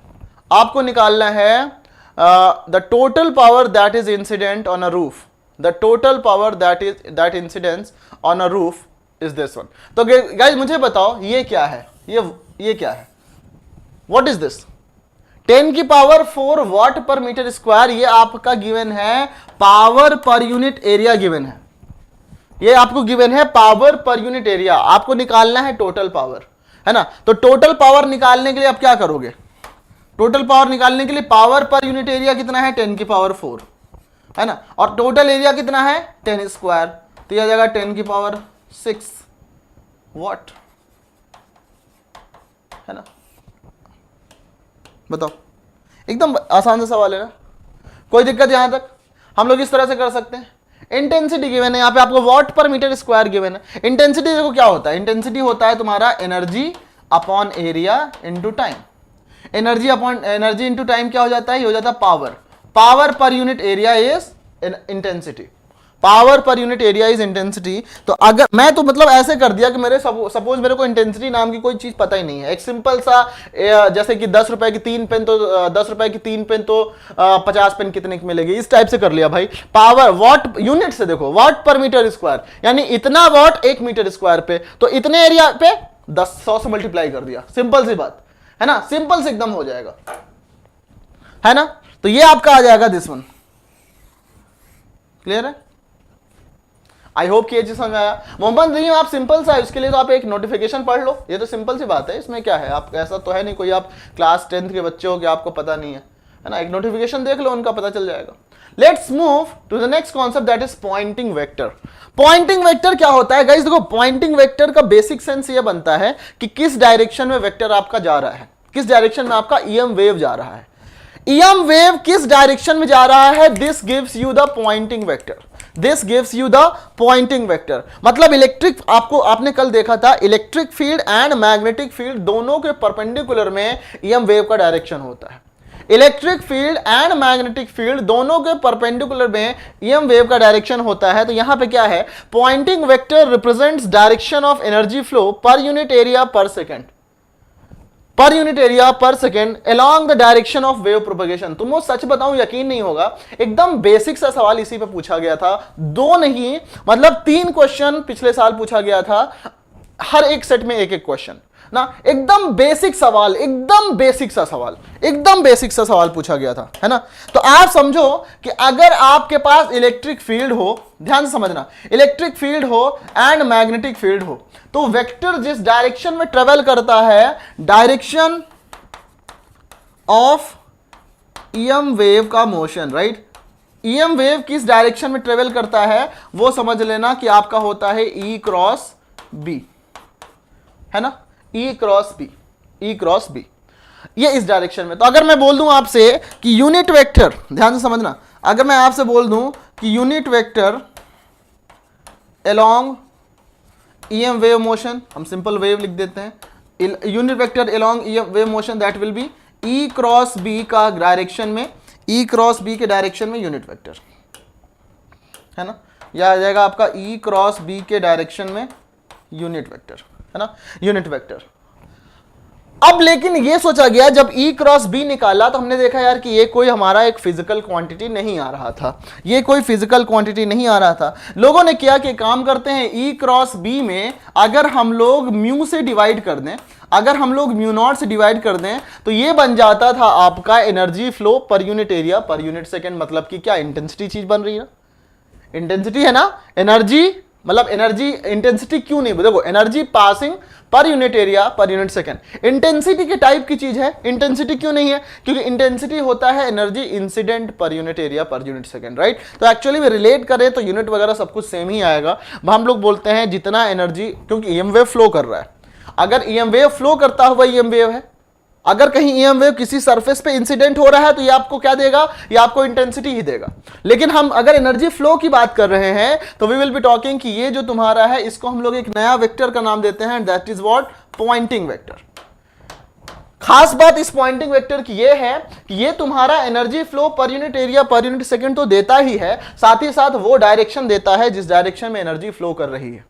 आपको निकालना है the total power that is incident on a roof, the total power that incidence on a roof is this one. तो गाइस मुझे बताओ ये क्या है, ये क्या है, what is this. 10⁴ watt per metre square, ये आपका गिवन है पावर पर यूनिट एरिया गिवन है, ये आपको गिवन है पावर पर यूनिट एरिया। आपको निकालना है टोटल पावर, है ना। तो टोटल पावर निकालने के लिए आप क्या करोगे, टोटल पावर निकालने के लिए पावर पर यूनिट एरिया कितना है 10⁴, है ना, और टोटल एरिया कितना है 10², तो यह जाएगा 10⁶ वाट, है ना। बताओ, एकदम आसान सा सवाल है ना, कोई दिक्कत यहां तक। हम लोग इस तरह से कर सकते हैं। इंटेंसिटी गिवन है, यहाँ पे आपको what per metre square given है। इंटेंसिटी देखो क्या होता है, इंटेंसिटी होता है तुम्हारा energy upon area into time. Energy into time क्या हो जाता है, ये हो जाता है पावर। पावर पर unit area is intensity, power पर यूनिट एरिया इज इंटेंसिटी। तो अगर मैं तो मतलब ऐसे कर दिया कि मेरे सपोज मेरे को इंटेंसिटी नाम की कोई चीज पता ही नहीं है, एक सिंपल सा जैसे कि 10 रुपए की 3 पेन तो 10 रुपए की 3 पेन तो 50 पेन कितने की मिलेगी, इस टाइप से कर लिया भाई। पावर वॉट यूनिट से देखो, वॉट पर मीटर स्क्वायर, यानी इतना वॉट 1 मीटर स्क्वायर पे, तो इतने एरिया पे 100 से मल्टीप्लाई कर दिया, सिंपल सी बात है ना, सिंपल से एकदम हो जाएगा, है ना। तो ये आपका आ जाएगा दिस वन। क्लियर है? आई होप कि ये चीज समझ में आया। मोहम्मद रहीम आप सिंपल सा है, इसके लिए तो आप एक नोटिफिकेशन पढ़ लो, ये तो सिंपल सी बात है, इसमें क्या है, आप ऐसा तो है नहीं कोई आप क्लास 10th के बच्चे हो कि आपको पता नहीं है ना, एक नोटिफिकेशन देख लो, उनका पता चल जाएगा। Let's move to the next concept that is Poynting vector. Poynting vector क्या होता है गाइस, देखो पॉइंटिंग वेक्टर का बेसिक सेंस ये बनता है कि किस डायरेक्शन में वेक्टर आपका जा रहा है, किस डायरेक्शन में आपका ईएम वेव जा रहा है। ईएम वेव किस डायरेक्शन में जा रहा है, this gives you the Poynting vector, this gives you the Poynting vector. मतलब इलेक्ट्रिक, आपने कल देखा था electric field and magnetic field दोनों के परपेंडिकुलर में ईएम वेव का डायरेक्शन होता है। Electric field and magnetic field दोनों के परपेंडिकुलर में ईएम वेव का डायरेक्शन होता है। तो यहां पे क्या है, Poynting vector represents direction of energy flow per unit area per second, per unit area per second along the direction of wave propagation. तुमको सच बताऊं यकीन नहीं होगा, एकदम बेसिक सा सवाल इसी पे पूछा गया था, 2 नहीं मतलब 3 क्वेश्चन पिछले साल पूछा गया था, हर एक सेट में एक एक क्वेश्चन ना, एकदम बेसिक सवाल, एकदम बेसिक सा सवाल, एकदम बेसिक सा सवाल पूछा गया था, है ना। तो आप समझो कि अगर आपके पास इलेक्ट्रिक फील्ड हो, ध्यान से समझना, इलेक्ट्रिक फील्ड हो एंड मैग्नेटिक फील्ड हो, तो वेक्टर जिस डायरेक्शन में ट्रेवल करता है, डायरेक्शन ऑफ ईएम वेव का मोशन, राइट, ईएम वेव किस डायरेक्शन में ट्रेवल करता है वो समझ लेना कि आपका होता है ई क्रॉस बी, है ना, ई cross B, E cross B, ये इस डायरेक्शन में। तो अगर मैं बोल दूं आपसे कि यूनिट वेक्टर, ध्यान से समझना, अगर मैं आपसे बोल दूं कि unit vector along EM wave motion, हम सिंपल वेव लिख देते हैं, unit vector along EM wave motion that will be E cross B का डायरेक्शन में, ई क्रॉस बी के डायरेक्शन में यूनिट वेक्टर, है ना, यह आ जाएगा आपका ई क्रॉस बी के डायरेक्शन में यूनिट वेक्टर, है ना, यूनिट वेक्टर। अब लेकिन ये सोचा गया, जब E क्रॉस B निकाला तो हमने देखा यार कि ये कोई हमारा एक फिजिकल क्वांटिटी नहीं आ रहा था, ये कोई फिजिकल क्वांटिटी नहीं आ रहा था। लोगों ने किया कि काम करते हैं, E क्रॉस B में अगर हम लोग म्यू से डिवाइड कर दें, अगर हम लोग म्यू नॉट से डिवाइड कर दें, तो ये बन जाता था आपका energy flow per unit area per unit second. मतलब कि क्या इंटेंसिटी चीज बन रही है, इंटेंसिटी है ना, एनर्जी मतलब एनर्जी, इंटेंसिटी क्यों नहीं, देखो एनर्जी पासिंग पर unit area per unit second, intensity के टाइप की चीज है। इंटेंसिटी क्यों नहीं है, क्योंकि इंटेंसिटी होता है एनर्जी इंसिडेंट पर unit area per unit second, right. तो एक्चुअली में रिलेट करें तो यूनिट वगैरह सब कुछ सेम ही आएगा। हम लोग बोलते हैं जितना एनर्जी, क्योंकि ईएम वेव फ्लो कर रहा है, अगर ईएम वेव फ्लो करता हुआ ईएम वेव है, अगर कहीं ईएम वेव किसी सरफेस पे इंसिडेंट हो रहा है तो ये आपको क्या देगा, ये आपको इंटेंसिटी ही देगा। लेकिन हम अगर एनर्जी फ्लो की बात कर रहे हैं तो वी विल बी टॉकिंग कि ये जो तुम्हारा है इसको हम लोग एक नया वेक्टर का नाम देते हैं, that is what, Poynting vector. खास बात इस पॉइंटिंग वेक्टर की ये है कि ये तुम्हारा energy flow per unit area per unit second तो देता ही है, साथ ही साथ वो डायरेक्शन देता है जिस डायरेक्शन में एनर्जी फ्लो कर रही है।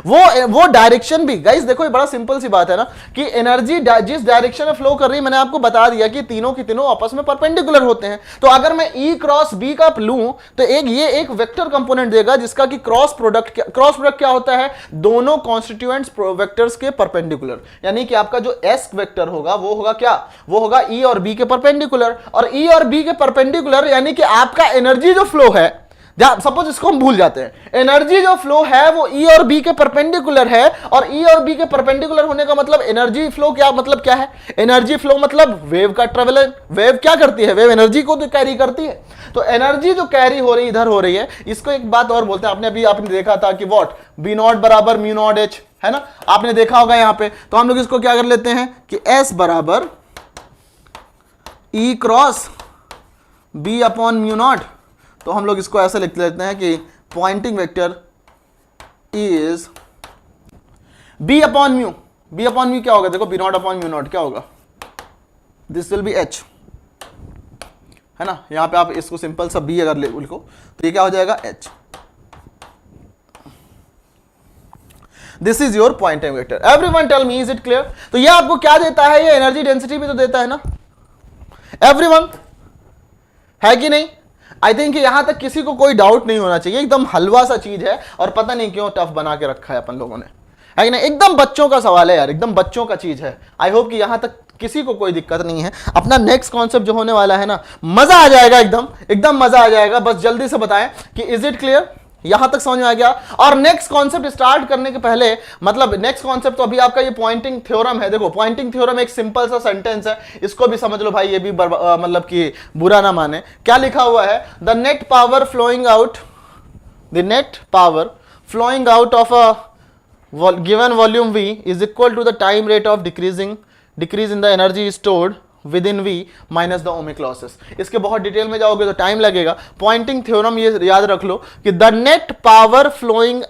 वो डायरेक्शन भी गाइस देखो, ये बड़ा सिंपल सी बात है ना कि एनर्जी जिस डायरेक्शन में फ्लो कर रही है, मैंने आपको बता दिया कि तीनों की तीनों आपस में परपेंडिकुलर होते हैं। तो अगर मैं ई क्रॉस बी का लूं तो ये एक वेक्टर कंपोनेंट देगा जिसका कि क्रॉस प्रोडक्ट क्या होता है, दोनों कॉन्स्टिट्यूएंट्स वेक्टर्स के परपेंडिकुलर, यानी कि आपका जो एस वेक्टर होगा वो होगा क्या, वो होगा ई और बी के परपेंडिकुलर। और ई और बी के परपेंडिकुलर यानी कि आपका एनर्जी जो फ्लो है, सपोज इसको हम भूल जाते हैं, एनर्जी जो फ्लो है वो ई और बी के परपेंडिकुलर है, और ई और बी के परपेंडिकुलर होने का मतलब एनर्जी फ्लो क्या मतलब क्या है, एनर्जी फ्लो मतलब वेव का ट्रेवल। वेव क्या करती है, वेव एनर्जी को तो कैरी करती है। तो एनर्जी जो कैरी हो रही इधर हो रही है, इसको एक बात और बोलते हैं, आपने देखा था कि व्हाट, बी नॉट बराबर म्यू नॉट एच, है ना, आपने देखा होगा यहां पे। तो हम लोग इसको क्या कर लेते हैं कि एस बराबर E cross B upon mu naught. तो हम लोग इसको ऐसे लिख लेते हैं कि Poynting vector is B upon mu. B upon mu क्या होगा, देखो B naught upon mu naught क्या होगा, दिस विल बी एच, है ना। यहां पे आप इसको सिंपल सा बी अगर लिखो तो ये क्या हो जाएगा, H. This is your Poynting vector. Everyone tell me, is it clear? तो ये आपको क्या देता है, ये एनर्जी डेंसिटी भी तो देता है ना एवरीवन, है कि नहीं? आई थिंक यहां तक किसी को कोई डाउट नहीं होना चाहिए, एकदम हलवा सा चीज है और पता नहीं क्यों टफ बना के रखा है अपन लोगों ने, है कि नहीं? एकदम बच्चों का सवाल है यार, एकदम बच्चों का चीज है। आई होप कि यहां तक किसी को कोई दिक्कत नहीं है। अपना नेक्स्ट कॉन्सेप्ट जो होने वाला है ना, मजा आ जाएगा, एकदम एकदम मजा आ जाएगा। बस जल्दी से बताएं कि इज इट क्लियर, यहां तक समझ में आ गया? और नेक्स्ट कॉन्सेप्ट स्टार्ट करने के पहले, मतलब नेक्स्ट कॉन्सेप्ट तो अभी आपका ये पॉइंटिंग थ्योरम है। देखो पॉइंटिंग थ्योरम एक सिंपल सा सेंटेंस है, इसको भी समझ लो भाई, ये भी मतलब कि बुरा ना माने। क्या लिखा हुआ है, the net power flowing out, the net power flowing out of a given volume V is equal to the time rate of decrease in the energy stored within V minus the ohmic losses। इसके बहुत detail में जाओगे तो time लगेगा। Poynting theorem ये याद रख लो कि the net power flowing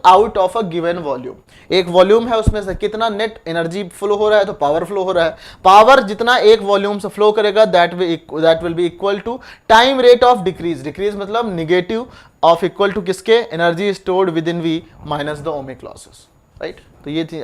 out of a given volume, एक वॉल्यूम है उसमें से कितना नेट एनर्जी फ्लो हो रहा है, तो पावर फ्लो हो रहा है। पावर जितना एक वॉल्यूम से फ्लो करेगा that will be equal to time rate of decrease मतलब निगेटिव ऑफ इक्वल टू किसके, energy stored within V minus the ohmic losses, right. तो ये थी,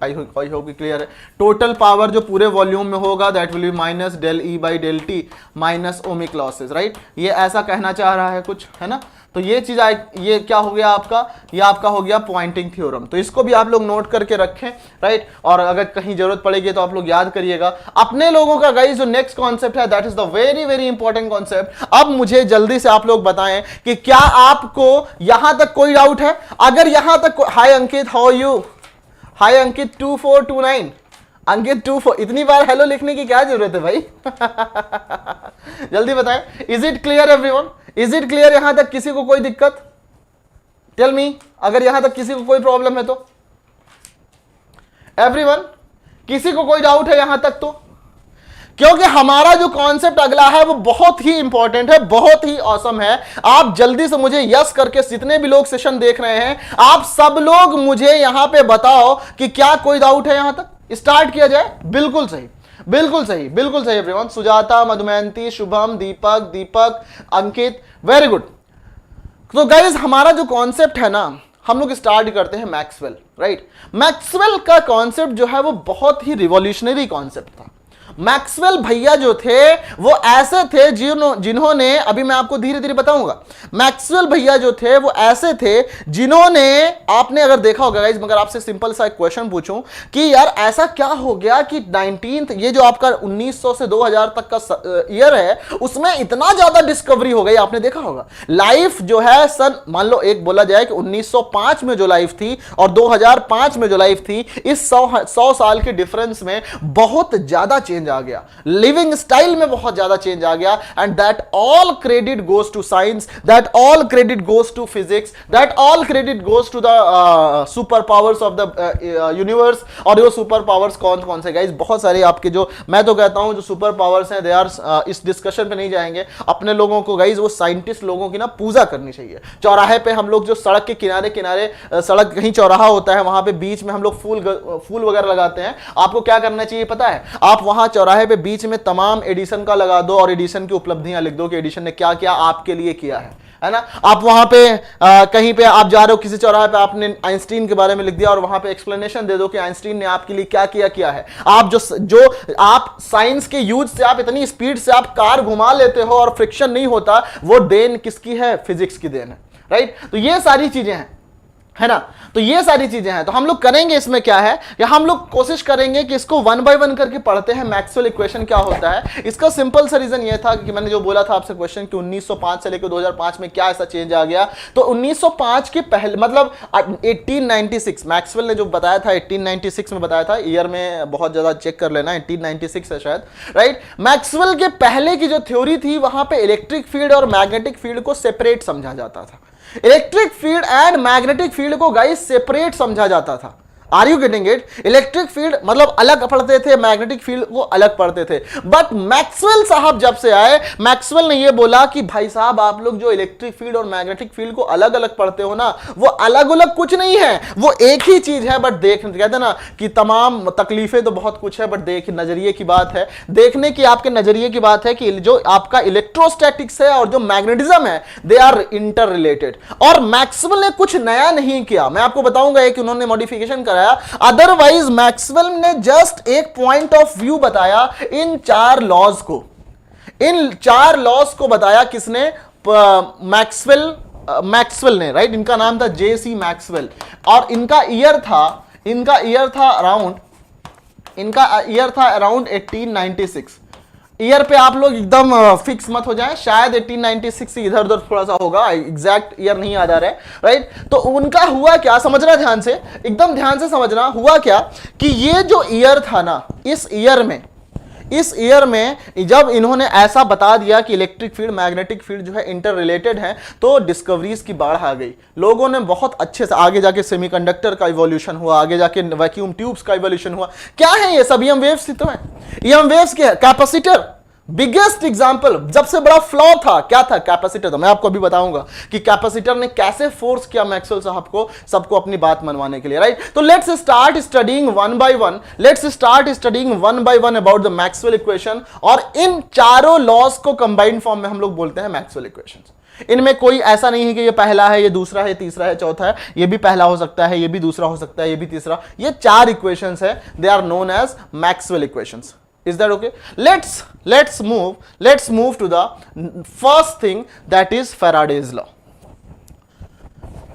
आई होप क्लियर है। टोटल पावर जो पूरे वॉल्यूम में होगा that will be minus del E by del T minus ohmic losses, right. ये ऐसा कहना चाह रहा है कुछ, है ना। तो ये चीज ये क्या हो गया आपका, ये आपका हो गया पॉइंटिंग थ्योरम। तो इसको भी आप लोग नोट करके रखें, राइट। और अगर कहीं जरूरत पड़ेगी तो आप लोग याद करिएगा। अपने लोगों का गाइस जो नेक्स्ट कॉन्सेप्ट है that is the very very important concept. अब मुझे जल्दी से आप लोग बताएं कि क्या आपको यहां तक कोई डाउट है? अगर यहां तक, हाय अंकित, हाउ आर यू? हाय अंकित 2429, अंकित 24, इतनी बार हेलो लिखने की क्या जरूरत है भाई? जल्दी बताएं, is it clear everyone? Is it clear? यहां तक किसी को कोई दिक्कत? टेल मी, अगर यहां तक किसी को कोई प्रॉब्लम है तो। एवरीवन, किसी को कोई डाउट है यहां तक तो? क्योंकि हमारा जो कॉन्सेप्ट अगला है वो बहुत ही इंपॉर्टेंट है, बहुत ही ऑसम है। आप जल्दी से मुझे यस करके, जितने भी लोग सेशन देख रहे हैं, आप सब लोग मुझे यहां पे बताओ कि क्या कोई डाउट है यहां तक। स्टार्ट किया जाए। बिल्कुल सही, बिल्कुल सही, बिल्कुल सही एवरीवन। सुजाता, मधुमयंती, शुभम, दीपक, अंकित, वेरी गुड। तो गाइस हमारा जो कॉन्सेप्ट है ना, हम लोग स्टार्ट करते हैं मैक्सवेल, राइट। मैक्सवेल का कॉन्सेप्ट जो है वो बहुत ही रिवॉल्यूशनरी कॉन्सेप्ट था। मैक्सवेल भैया जो थे वो ऐसे थे जिन्होंने, अभी मैं आपको धीरे धीरे बताऊंगा, मैक्सवेल भैया जो थे वो ऐसे थे जिन्होंने, आपने अगर देखा होगा गाइस, मगर आपसे सिंपल सा एक क्वेश्चन पूछूं कि यार ऐसा क्या हो गया कि 19th, ये जो आपका 1900 से 2000 तक का ईयर है, उसमें इतना ज्यादा डिस्कवरी हो गई। आपने देखा होगा लाइफ जो है, सन मान लो एक बोला जाए कि 1905 में जो लाइफ थी और 2005 में जो लाइफ थी, इस 100 साल के डिफरेंस में बहुत ज्यादा चेंज आ गया, लिविंग स्टाइल में बहुत ज्यादा चेंज आ गया। And that all credit goes to science, that all credit goes to physics, that all credit goes to the super powers of the universe. और ये सुपर पावर्स कौन कौन से गाइस? बहुत सारे आपके, जो मैं तो कहता हूं जो सुपर पावर्स हैं, दे आर, इस डिस्कशन पे नहीं जाएंगे। अपने लोगों को गाइस, वो साइंटिस्ट लोगों की ना पूजा करनी चाहिए। चौराहे पे हम लोग जो सड़क के किनारे किनारे, सड़क कहीं चौराहा होता है, वहां पे बीच में हम लोग फूल वगैरह लगाते हैं। आपको क्या करना चाहिए पता है? आप वहां चौराहे पे बीच में तमाम एडिशन का लगा दो और एडिशन की उपलब्धियां लिख दो कि एडिशन ने क्या क्या आपके लिए किया है ना। आप वहां पे कहीं पे आप जा रहे हो किसी चौराहे पे, आपने आइंस्टीन के बारे में लिख दिया और वहां पे एक्सप्लेनेशन दे दो कि आइंस्टीन ने आपके लिए क्या किया है। आप जो आप साइंस के यूज से आप इतनी स्पीड से आप कार घुमा लेते हो और फ्रिक्शन नहीं होता, वो देन किसकी है? फिजिक्स की देन है, राइट। तो ये सारी चीजें हैं, है ना। तो ये सारी चीजें हैं। तो हम लोग करेंगे इसमें क्या है, या हम लोग कोशिश करेंगे कि इसको 1 बाय 1 करके पढ़ते हैं। मैक्सवेल इक्वेशन क्या होता है? इसका सिंपल सा रीजन ये था कि मैंने जो बोला था आपसे क्वेश्चन कि 1905 से लेकर 2005 में क्या ऐसा चेंज आ गया। तो 1905 के पहले, मतलब 1896, मैक्सवेल ने जो बताया था 1896 में बताया था, ईयर में बहुत ज्यादा चेक कर लेना, 1896 है शायद, राइट। मैक्सवेल के पहले की जो थ्योरी थी, वहां पे इलेक्ट्रिक फील्ड और मैग्नेटिक फील्ड को सेपरेट समझा जाता था। Electric field and magnetic field को गाइस सेपरेट समझा जाता था। Are you getting it? Electric field मतलब अलग पढ़ते थे, मैग्नेटिक फील्ड को अलग पढ़ते थे। बट मैक्सवेल साहब जब से आए, मैक्सवेल ने यह बोला कि भाई साहब आप लोग जो इलेक्ट्रिक फील्ड और मैग्नेटिक फील्ड को अलग अलग पढ़ते हो ना, वो अलग अलग कुछ नहीं है, वो एक ही चीज है। बट देख कहते ना कि तमाम तकलीफें तो बहुत कुछ है, बट देख नजरिए की बात है, देखने की आपके नजरिए की बात है कि जो आपका इलेक्ट्रोस्टैटिक्स है और जो मैग्नेटिज्म है दे आर इंटर रिलेटेड। और मैक्सवेल ने कुछ नया नहीं किया, मैं आपको बताऊंगा कि उन्होंने मॉडिफिकेशन कराया। अदरवाइज मैक्सवेल ने जस्ट एक पॉइंट ऑफ व्यू बताया इन 4 लॉज को, इन 4 लॉज को बताया किसने? मैक्सवेल ने, राइट। इनका नाम था जेसी मैक्सवेल और इनका ईयर था अराउंड 1896। ईयर पे आप लोग एकदम फिक्स मत हो जाएं, शायद 1896 से इधर उधर थोड़ा सा होगा, एग्जैक्ट ईयर नहीं याद आ रहा है, राइट। तो उनका हुआ क्या, समझना ध्यान से, एकदम ध्यान से समझना। हुआ क्या कि ये जो ईयर था ना, इस ईयर में जब इन्होंने ऐसा बता दिया कि इलेक्ट्रिक फील्ड मैग्नेटिक फील्ड जो है इंटर रिलेटेड है, तो डिस्कवरीज की बाढ़ आ गई। लोगों ने बहुत अच्छे से, आगे जाके सेमीकंडक्टर का इवोल्यूशन हुआ, आगे जाके वैक्यूम ट्यूब्स का इवोल्यूशन हुआ। क्या है ये सब? ईएम वेव्स ही तो है। ईएम वेव्स क्या है? कैपेसिटर, बिगेस्ट एग्जांपल, जब से बड़ा फ्लॉ था क्या था? कैपेसिटर था। मैं आपको अभी बताऊंगा कि कैपेसिटर ने कैसे फोर्स किया मैक्सवेल साहब को, सबको अपनी बात मनवाने के लिए, राइट। तो let's start studying one by one about the Maxwell equation. और इन चारों लॉज को कंबाइंड फॉर्म में हम लोग बोलते हैं मैक्सवेल इक्वेशंस। इनमें कोई ऐसा नहीं है कि ये पहला है, ये दूसरा है, तीसरा है, चौथा है। ये भी पहला हो सकता है, ये भी दूसरा हो सकता है, ये भी तीसरा। ये 4 इक्वेशंस है, they are known as Maxwell equations. Is that okay? Let's move to the first thing, that is Faraday's law.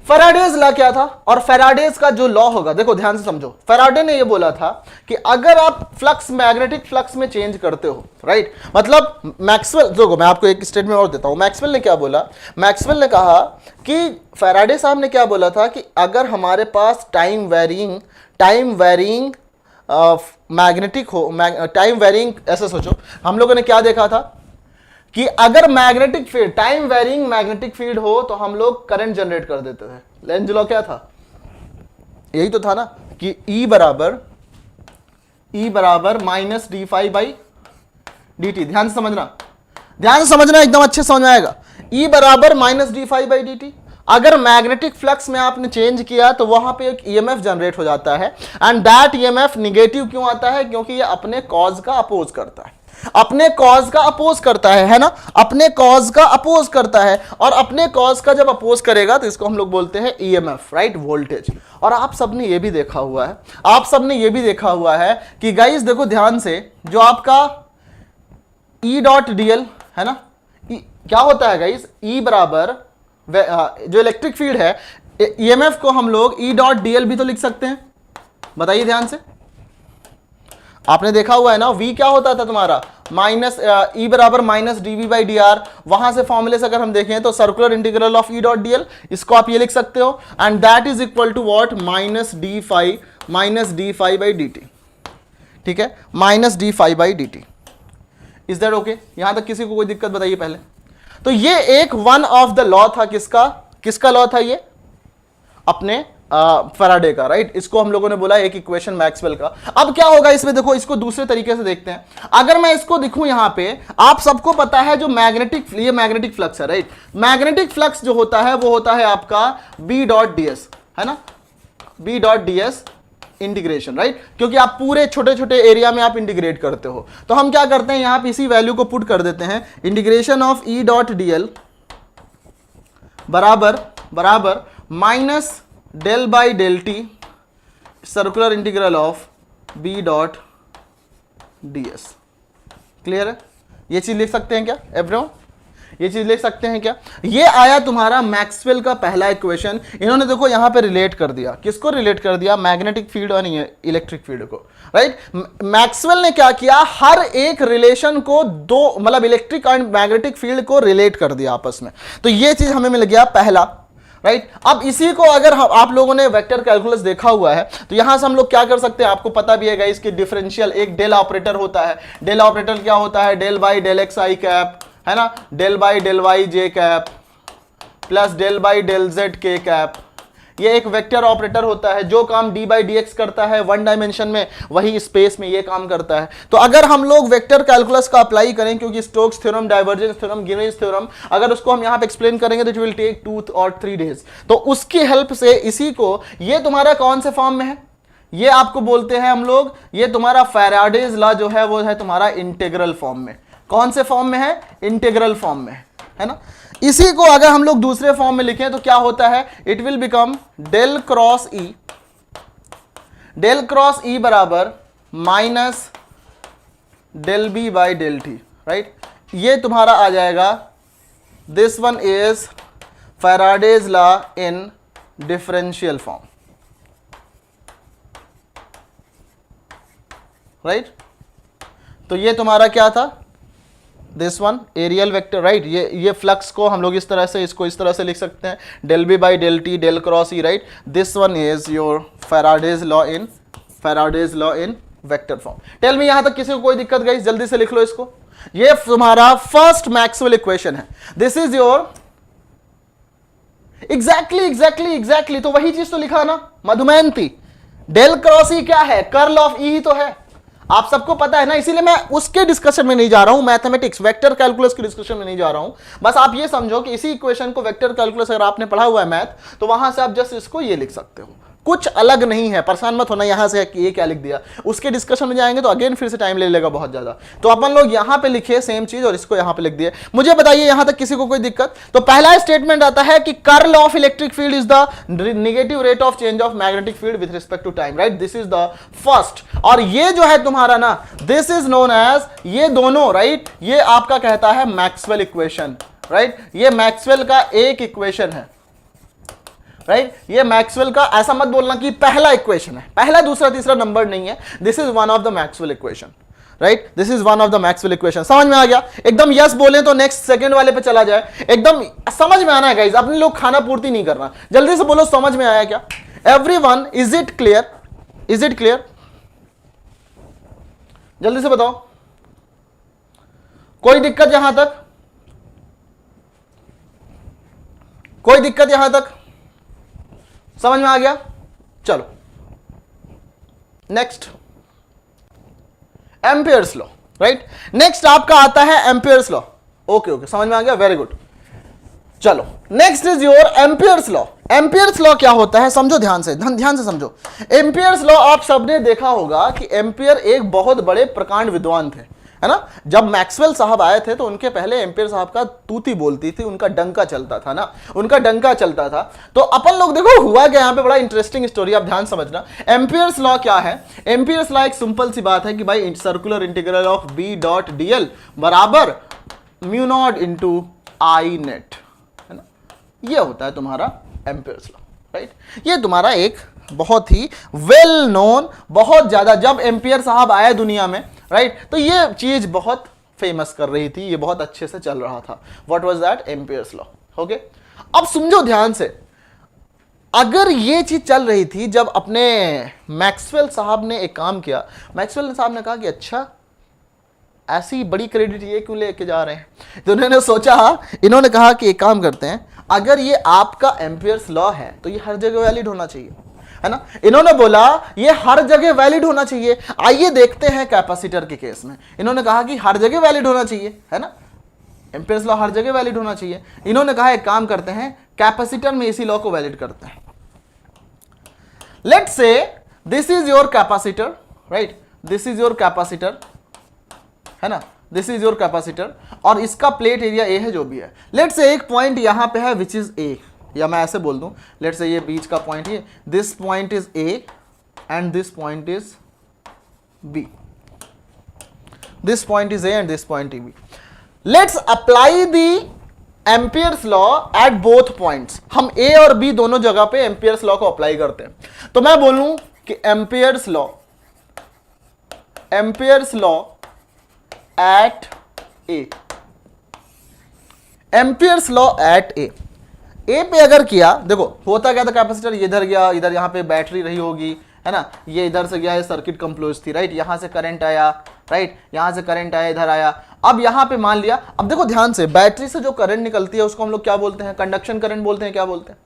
Faraday's law क्या था? और फैराडेज का जो लॉ होगा, देखो ध्यान से समझो। फैराडे ने ये बोला था कि अगर आप फ्लक्स मैग्नेटिक फ्लक्स में चेंज करते हो, राइट, मतलब मैक्सवेल, देखो मैं आपको एक स्टेटमेंट और देता हूं। मैक्सवेल ने क्या बोला? मैक्सवेल ने कहा कि फैराडे साहब ने क्या बोला था कि अगर हमारे पास टाइम वेरिंग मैग्नेटिक हो, टाइम वेरिंग, ऐसे सोचो, हम लोगों ने क्या देखा था कि अगर magnetic field, time varying magnetic field हो तो हम लोग करंट जनरेट कर देते थे। लेंज लॉ क्या था? यही तो था ना कि E बराबर minus D phi by D T. ध्यान से समझना, एकदम अच्छे समझ में आएगा। E बराबर minus D phi by D T. अगर मैग्नेटिक फ्लक्स में आपने चेंज किया तो वहां पे एक ईएमएफ जनरेट हो जाता है, एंड दैट ईएमएफ निगेटिव क्यों आता है? क्योंकि ये अपने कॉज का अपोज करता है, अपने कॉज का अपोज करता है ना, अपने कॉज का अपोज करता है। और अपने कॉज का जब अपोज करेगा तो इसको हम लोग बोलते हैं ईएमएफ, राइट, वोल्टेज। और आप सबने ये भी देखा हुआ है, कि गाइस देखो ध्यान से, जो आपका E डॉट डीएल है ना, क्या होता है गाइस? E बराबर जो इलेक्ट्रिक फील्ड है, ईएमएफ को हम लोग E डॉट डीएल भी तो लिख सकते हैं। बताइए ध्यान से, आपने देखा हुआ है ना, V क्या होता था तुम्हारा? माइनस E बराबर minus DV by D R. वहां से फॉर्मूले से अगर हम देखें तो circular integral of E dot DL, इसको आप ये लिख सकते हो, and that is equal to what? Minus D phi by D T. ठीक है, minus D phi by D T. Is that okay? यहां तक किसी को कोई दिक्कत? बताइए पहले। तो ये एक वन ऑफ द लॉ था, किसका लॉ था? ये अपने फैराडे का, राइट। इसको हम लोगों ने बोला एक इक्वेशन मैक्सवेल का। अब क्या होगा इसमें? देखो इसको दूसरे तरीके से देखते हैं। अगर मैं इसको दिखूं यहां पे, आप सबको पता है जो ये मैग्नेटिक फ्लक्स है, राइट। मैग्नेटिक फ्लक्स जो होता है वो होता है आपका B डॉट ds, है ना, B dot ds integration, right, क्योंकि आप पूरे छोटे छोटे एरिया में आप इंटीग्रेट करते हो। तो हम क्या करते हैं, यहां पे इसी वैल्यू को पुट कर देते हैं, integration of E dot dl बराबर minus del by del T circular integral of B dot ds। Clear है? ये चीज लिख सकते हैं क्या एवरीवन? ये चीज लिख सकते हैं क्या? ये आया तुम्हारा मैक्सवेल का पहला इक्वेशन। इन्होंने देखो यहां पे रिलेट कर दिया, किसको रिलेट कर दिया? मैग्नेटिक फील्ड और इलेक्ट्रिक फील्ड को, राइट। मैक्सवेल ने क्या किया? हर एक रिलेशन को दो, मतलब इलेक्ट्रिक एंड मैग्नेटिक फील्ड को रिलेट कर दिया आपस में। तो ये चीज हमें मिल गया पहला, राइट। अब इसी को अगर आप लोगों ने वेक्टर कैलकुलस देखा हुआ है तो यहां से हम लोग क्या कर सकते हैं, आपको पता भी है गाइस कि डिफरेंशियल एक डेल ऑपरेटर होता है। डेल ऑपरेटर क्या होता है? Del by del X I cap, है ना, del by del Y J cap plus del by del Z K cap. ये एक वेक्टर ऑपरेटर होता है, जो काम डी बाई डी एक्स करता है वन डायमेंशन में, वही स्पेस में ये काम करता है। तो अगर हम लोग वेक्टर कैलकुलस का अप्लाई करें, क्योंकि Stokes theorem, divergence theorem, Green's theorem, अगर उसको हम यहाँ पे एक्सप्लेन करेंगे तो इट विल टेक 2 और 3 डेज। तो उसकी हेल्प से इसी को, ये तुम्हारा कौन से फॉर्म में है, ये आपको बोलते हैं हम लोग, ये तुम्हारा फैराडेज लॉ जो है वो है तुम्हारा इंटीग्रल फॉर्म में। कौन से फॉर्म में है? इंटीग्रल फॉर्म में है ना। इसी को अगर हम लोग दूसरे फॉर्म में लिखें तो क्या होता है, it will become del cross E बराबर minus del B by del T, right. ये तुम्हारा आ जाएगा, this one is Faraday's law in differential form, right. तो ये तुम्हारा क्या था, this one areal vector, right. ये फ्लक्स को हम लोग इस तरह से, इसको इस तरह से लिख सकते हैं, del B by del T del cross E, right. This one is your Faraday's law in vector form. Tell me, यहां तक किसी को कोई दिक्कत गई? जल्दी से लिख लो इसको। ये तुम्हारा फर्स्ट मैक्सवेल इक्वेशन है। दिस इज योर एग्जैक्टली तो वही चीज तो लिखा ना मधुमयंती, डेल क्रॉस ई क्या है, कर्ल ऑफ ई ही तो है, आप सबको पता है ना। इसीलिए मैं उसके डिस्कशन में नहीं जा रहा हूं, मैथमेटिक्स वेक्टर कैलकुलस के डिस्कशन में नहीं जा रहा हूं। बस आप ये समझो कि इसी इक्वेशन को वेक्टर कैलकुलस अगर आपने पढ़ा हुआ है मैथ, तो वहां से आप जस्ट इसको ये लिख सकते हो, कुछ अलग नहीं है। परेशान मत होना यहां से कि ये क्या लिख दिया, उसके डिस्कशन में जाएंगे तो अगेन फिर से टाइम ले लेगा बहुत ज्यादा। तो अपन लोग यहां पे लिखे सेम चीज और इसको यहां पे लिख दिए। मुझे बताइए यहां तक किसी को कोई दिक्कत? तो पहला स्टेटमेंट आता है कि curl of electric field is the negative rate of change of magnetic field with respect to time, right. This is the first. और ये जो है तुम्हारा ना, दिस इज नोन एज, ये दोनों, राइट, ये आपका कहता है मैक्सवेल इक्वेशन, राइट। ये मैक्सवेल का एक इक्वेशन है, राइट। ये मैक्सवेल का, ऐसा मत बोलना कि पहला इक्वेशन है, पहला दूसरा तीसरा नंबर नहीं है। This is one of the Maxwell equation, right. This is one of the Maxwell equation. समझ में आ गया? एकदम यस बोले तो नेक्स्ट सेकंड वाले पे चला जाए, एकदम समझ में आना है गाइस। अपने लोग खाना पूर्ति नहीं करना, जल्दी से बोलो समझ में आया क्या? Everyone, is it clear? Is it clear? जल्दी से बताओ, कोई दिक्कत यहां तक? कोई दिक्कत यहां तक? समझ में आ गया? चलो next, Ampere's law, right. Next आपका आता है एम्पियर्स लॉ। ओके, समझ में आ गया, वेरी गुड। चलो next is your Ampere's law. Amperes law क्या होता है, समझो ध्यान से, ध्यान से समझो। एम्पियर्स लॉ आप सबने देखा होगा कि एम्पियर एक बहुत बड़े प्रकांड विद्वान थे, है ना। जब मैक्सवेल साहब आए थे तो उनके पहले एम्पियर साहब का तूती बोलती थी, उनका डंका चलता था ना, उनका डंका चलता था। तो अपन लोग देखो हुआ क्या, यहां पे बड़ा इंटरेस्टिंग स्टोरी, आप ध्यान समझना। एम्पियर्स लॉ क्या है? एम्पियर्स लॉ एक सिंपल सी बात है कि भाई circular integral of B dot DL बराबर mu naught into I net, है ना। ये होता है तुम्हारा एम्पियर्स लॉ, राइट। ये तुम्हारा एक बहुत ही वेल नोन, बहुत ज्यादा, जब एम्पियर साहब आए दुनिया में, राइट, तो ये चीज बहुत फेमस कर रही थी, ये बहुत अच्छे से चल रहा था। What was that? Ampere's law. Okay, अब समझो ध्यान से, अगर ये चीज चल रही थी, जब अपने मैक्सवेल साहब ने एक काम किया, मैक्सवेल साहब ने कहा कि अच्छा ऐसी बड़ी क्रेडिट ये क्यों लेके जा रहे हैं, तो उन्होंने सोचा, इन्होंने कहा कि एक काम करते हैं, अगर ये आपका एम्पियर्स लॉ है तो ये हर जगह वैलिड होना चाहिए, है ना। इन्होंने बोला ये हर जगह वैलिड होना चाहिए। आइए देखते हैं कैपेसिटर के केस में, इन्होंने कहा कि हर जगह वैलिड होना चाहिए, है ना, एम्पियर्स लॉ हर जगह वैलिड होना चाहिए। इन्होंने कहा एक काम करते हैं, कैपेसिटर में इसी लॉ को वैलिड करते हैं। Let's say this is your capacitor, right, this is your capacitor, है ना, दिस इज योर कैपेसिटर, और इसका प्लेट एरिया ए है जो भी है। लेट्स से एक पॉइंट यहां पे है विच इज ए, या मैं ऐसे बोल दूं, लेट्स से ये बीच का पॉइंट है, this point is A and this point is B, this point is A and this point is B. Let's apply the Ampere's law at both points. हम A और बी दोनों जगह पे Ampere's law को apply करते हैं। तो मैं बोलूं कि Ampere's law at A, Ampere's law at A. A पे अगर किया, देखो होता क्या था, कैपेसिटर इधर गया, इधर यहां पे बैटरी रही होगी, है ना, ये इधर से गया, ये सर्किट कंक्लोज थी, राइट, यहां से करंट आया, राइट, यहां से करंट आया, इधर आया। अब यहां पे मान लिया, अब देखो ध्यान से, बैटरी से जो करंट निकलती है उसको हम लोग क्या बोलते हैं? कंडक्शन करंट बोलते हैं, क्या बोलते हैं?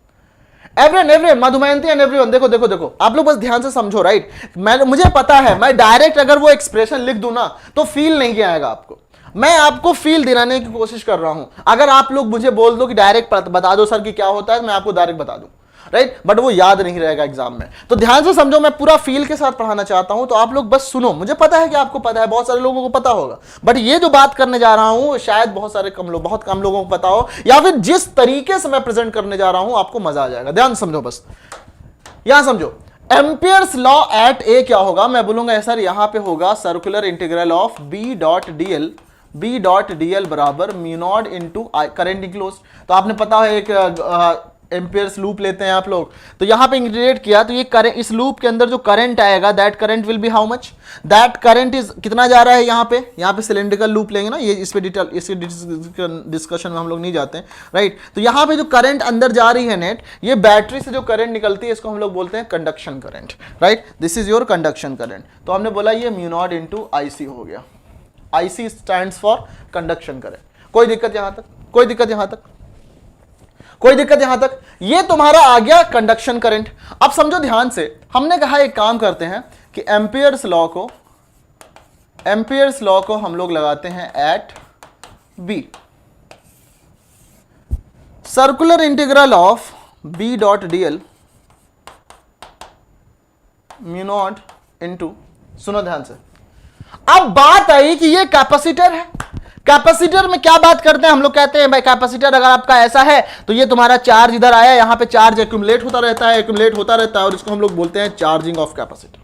एवरीवन एवरीवन मधुमयंती एंड एवरीवन, देखो देखो देखो, आप लोग बस ध्यान से समझो, राइट। मुझे पता है मैं डायरेक्ट अगर वो एक्सप्रेशन लिख दूं ना तो फील नहीं आएगा आपको, मैं आपको फील दिलाने की कोशिश कर रहा हूं। अगर आप लोग मुझे बोल दो कि डायरेक्ट बता दो सर कि क्या होता है, मैं आपको डायरेक्ट बता दूं, राइट, बट वो याद नहीं रहेगा एग्जाम में। तो ध्यान से समझो, मैं पूरा फील के साथ पढ़ाना चाहता हूं, तो आप लोग बस सुनो। मुझे पता है कि आपको पता है, बहुत सारे लोगों को पता होगा, बट ये जो बात करने जा रहा हूं शायद बहुत कम लोगों को पता हो, या फिर जिस तरीके से मैं प्रेजेंट करने जा रहा हूं आपको मजा आ जाएगा। ध्यान समझो, बस यहां समझो। एम्पियर्स लॉ एट ए क्या होगा, मैं बोलूंगा सर यहां पे होगा circular integral of B dot DL बराबर mu naught into current enclose. तो आपने पता है एक एम्पियर्स लूप लेते हैं आप लोग, तो यहां पे इंटीग्रेट किया तो ये करंट, इस लूप के अंदर जो करंट आएगा that current will be how much, that current is कितना जा रहा है यहां पे सिलेंड्रिकल लूप लेंगे ना, ये इस पे डिटेल, इसके डिस्कशन में हम लोग नहीं जाते हैं, राइट। तो यहां पे जो करंट अंदर जा रही है नेट, ये बैटरी से जो करंट निकलती है इसको हम लोग बोलते हैं conduction current, right, this is your conduction current. तो हमने बोला ये म्यू नॉट इनटू आईसी हो गया, IC stands for conduction current. कोई दिक्कत यहां तक, कोई दिक्कत यहां तक, कोई दिक्कत यहां तक, ये तुम्हारा आ गया कंडक्शन करंट। अब समझो ध्यान से, हमने कहा एक काम करते हैं कि एम्पियर्स लॉ को हम लोग लगाते हैं at B, circular integral of B dot DL mu naught into, सुनो ध्यान से। अब बात आई कि ये कैपेसिटर है, कैपेसिटर में क्या बात करते हैं हम लोग, कहते हैं भाई कैपेसिटर अगर आपका ऐसा है तो ये तुम्हारा चार्ज इधर आया, यहां पे चार्ज एक्यूमुलेट होता रहता है, और इसको हम लोग बोलते हैं चार्जिंग ऑफ कैपेसिटर।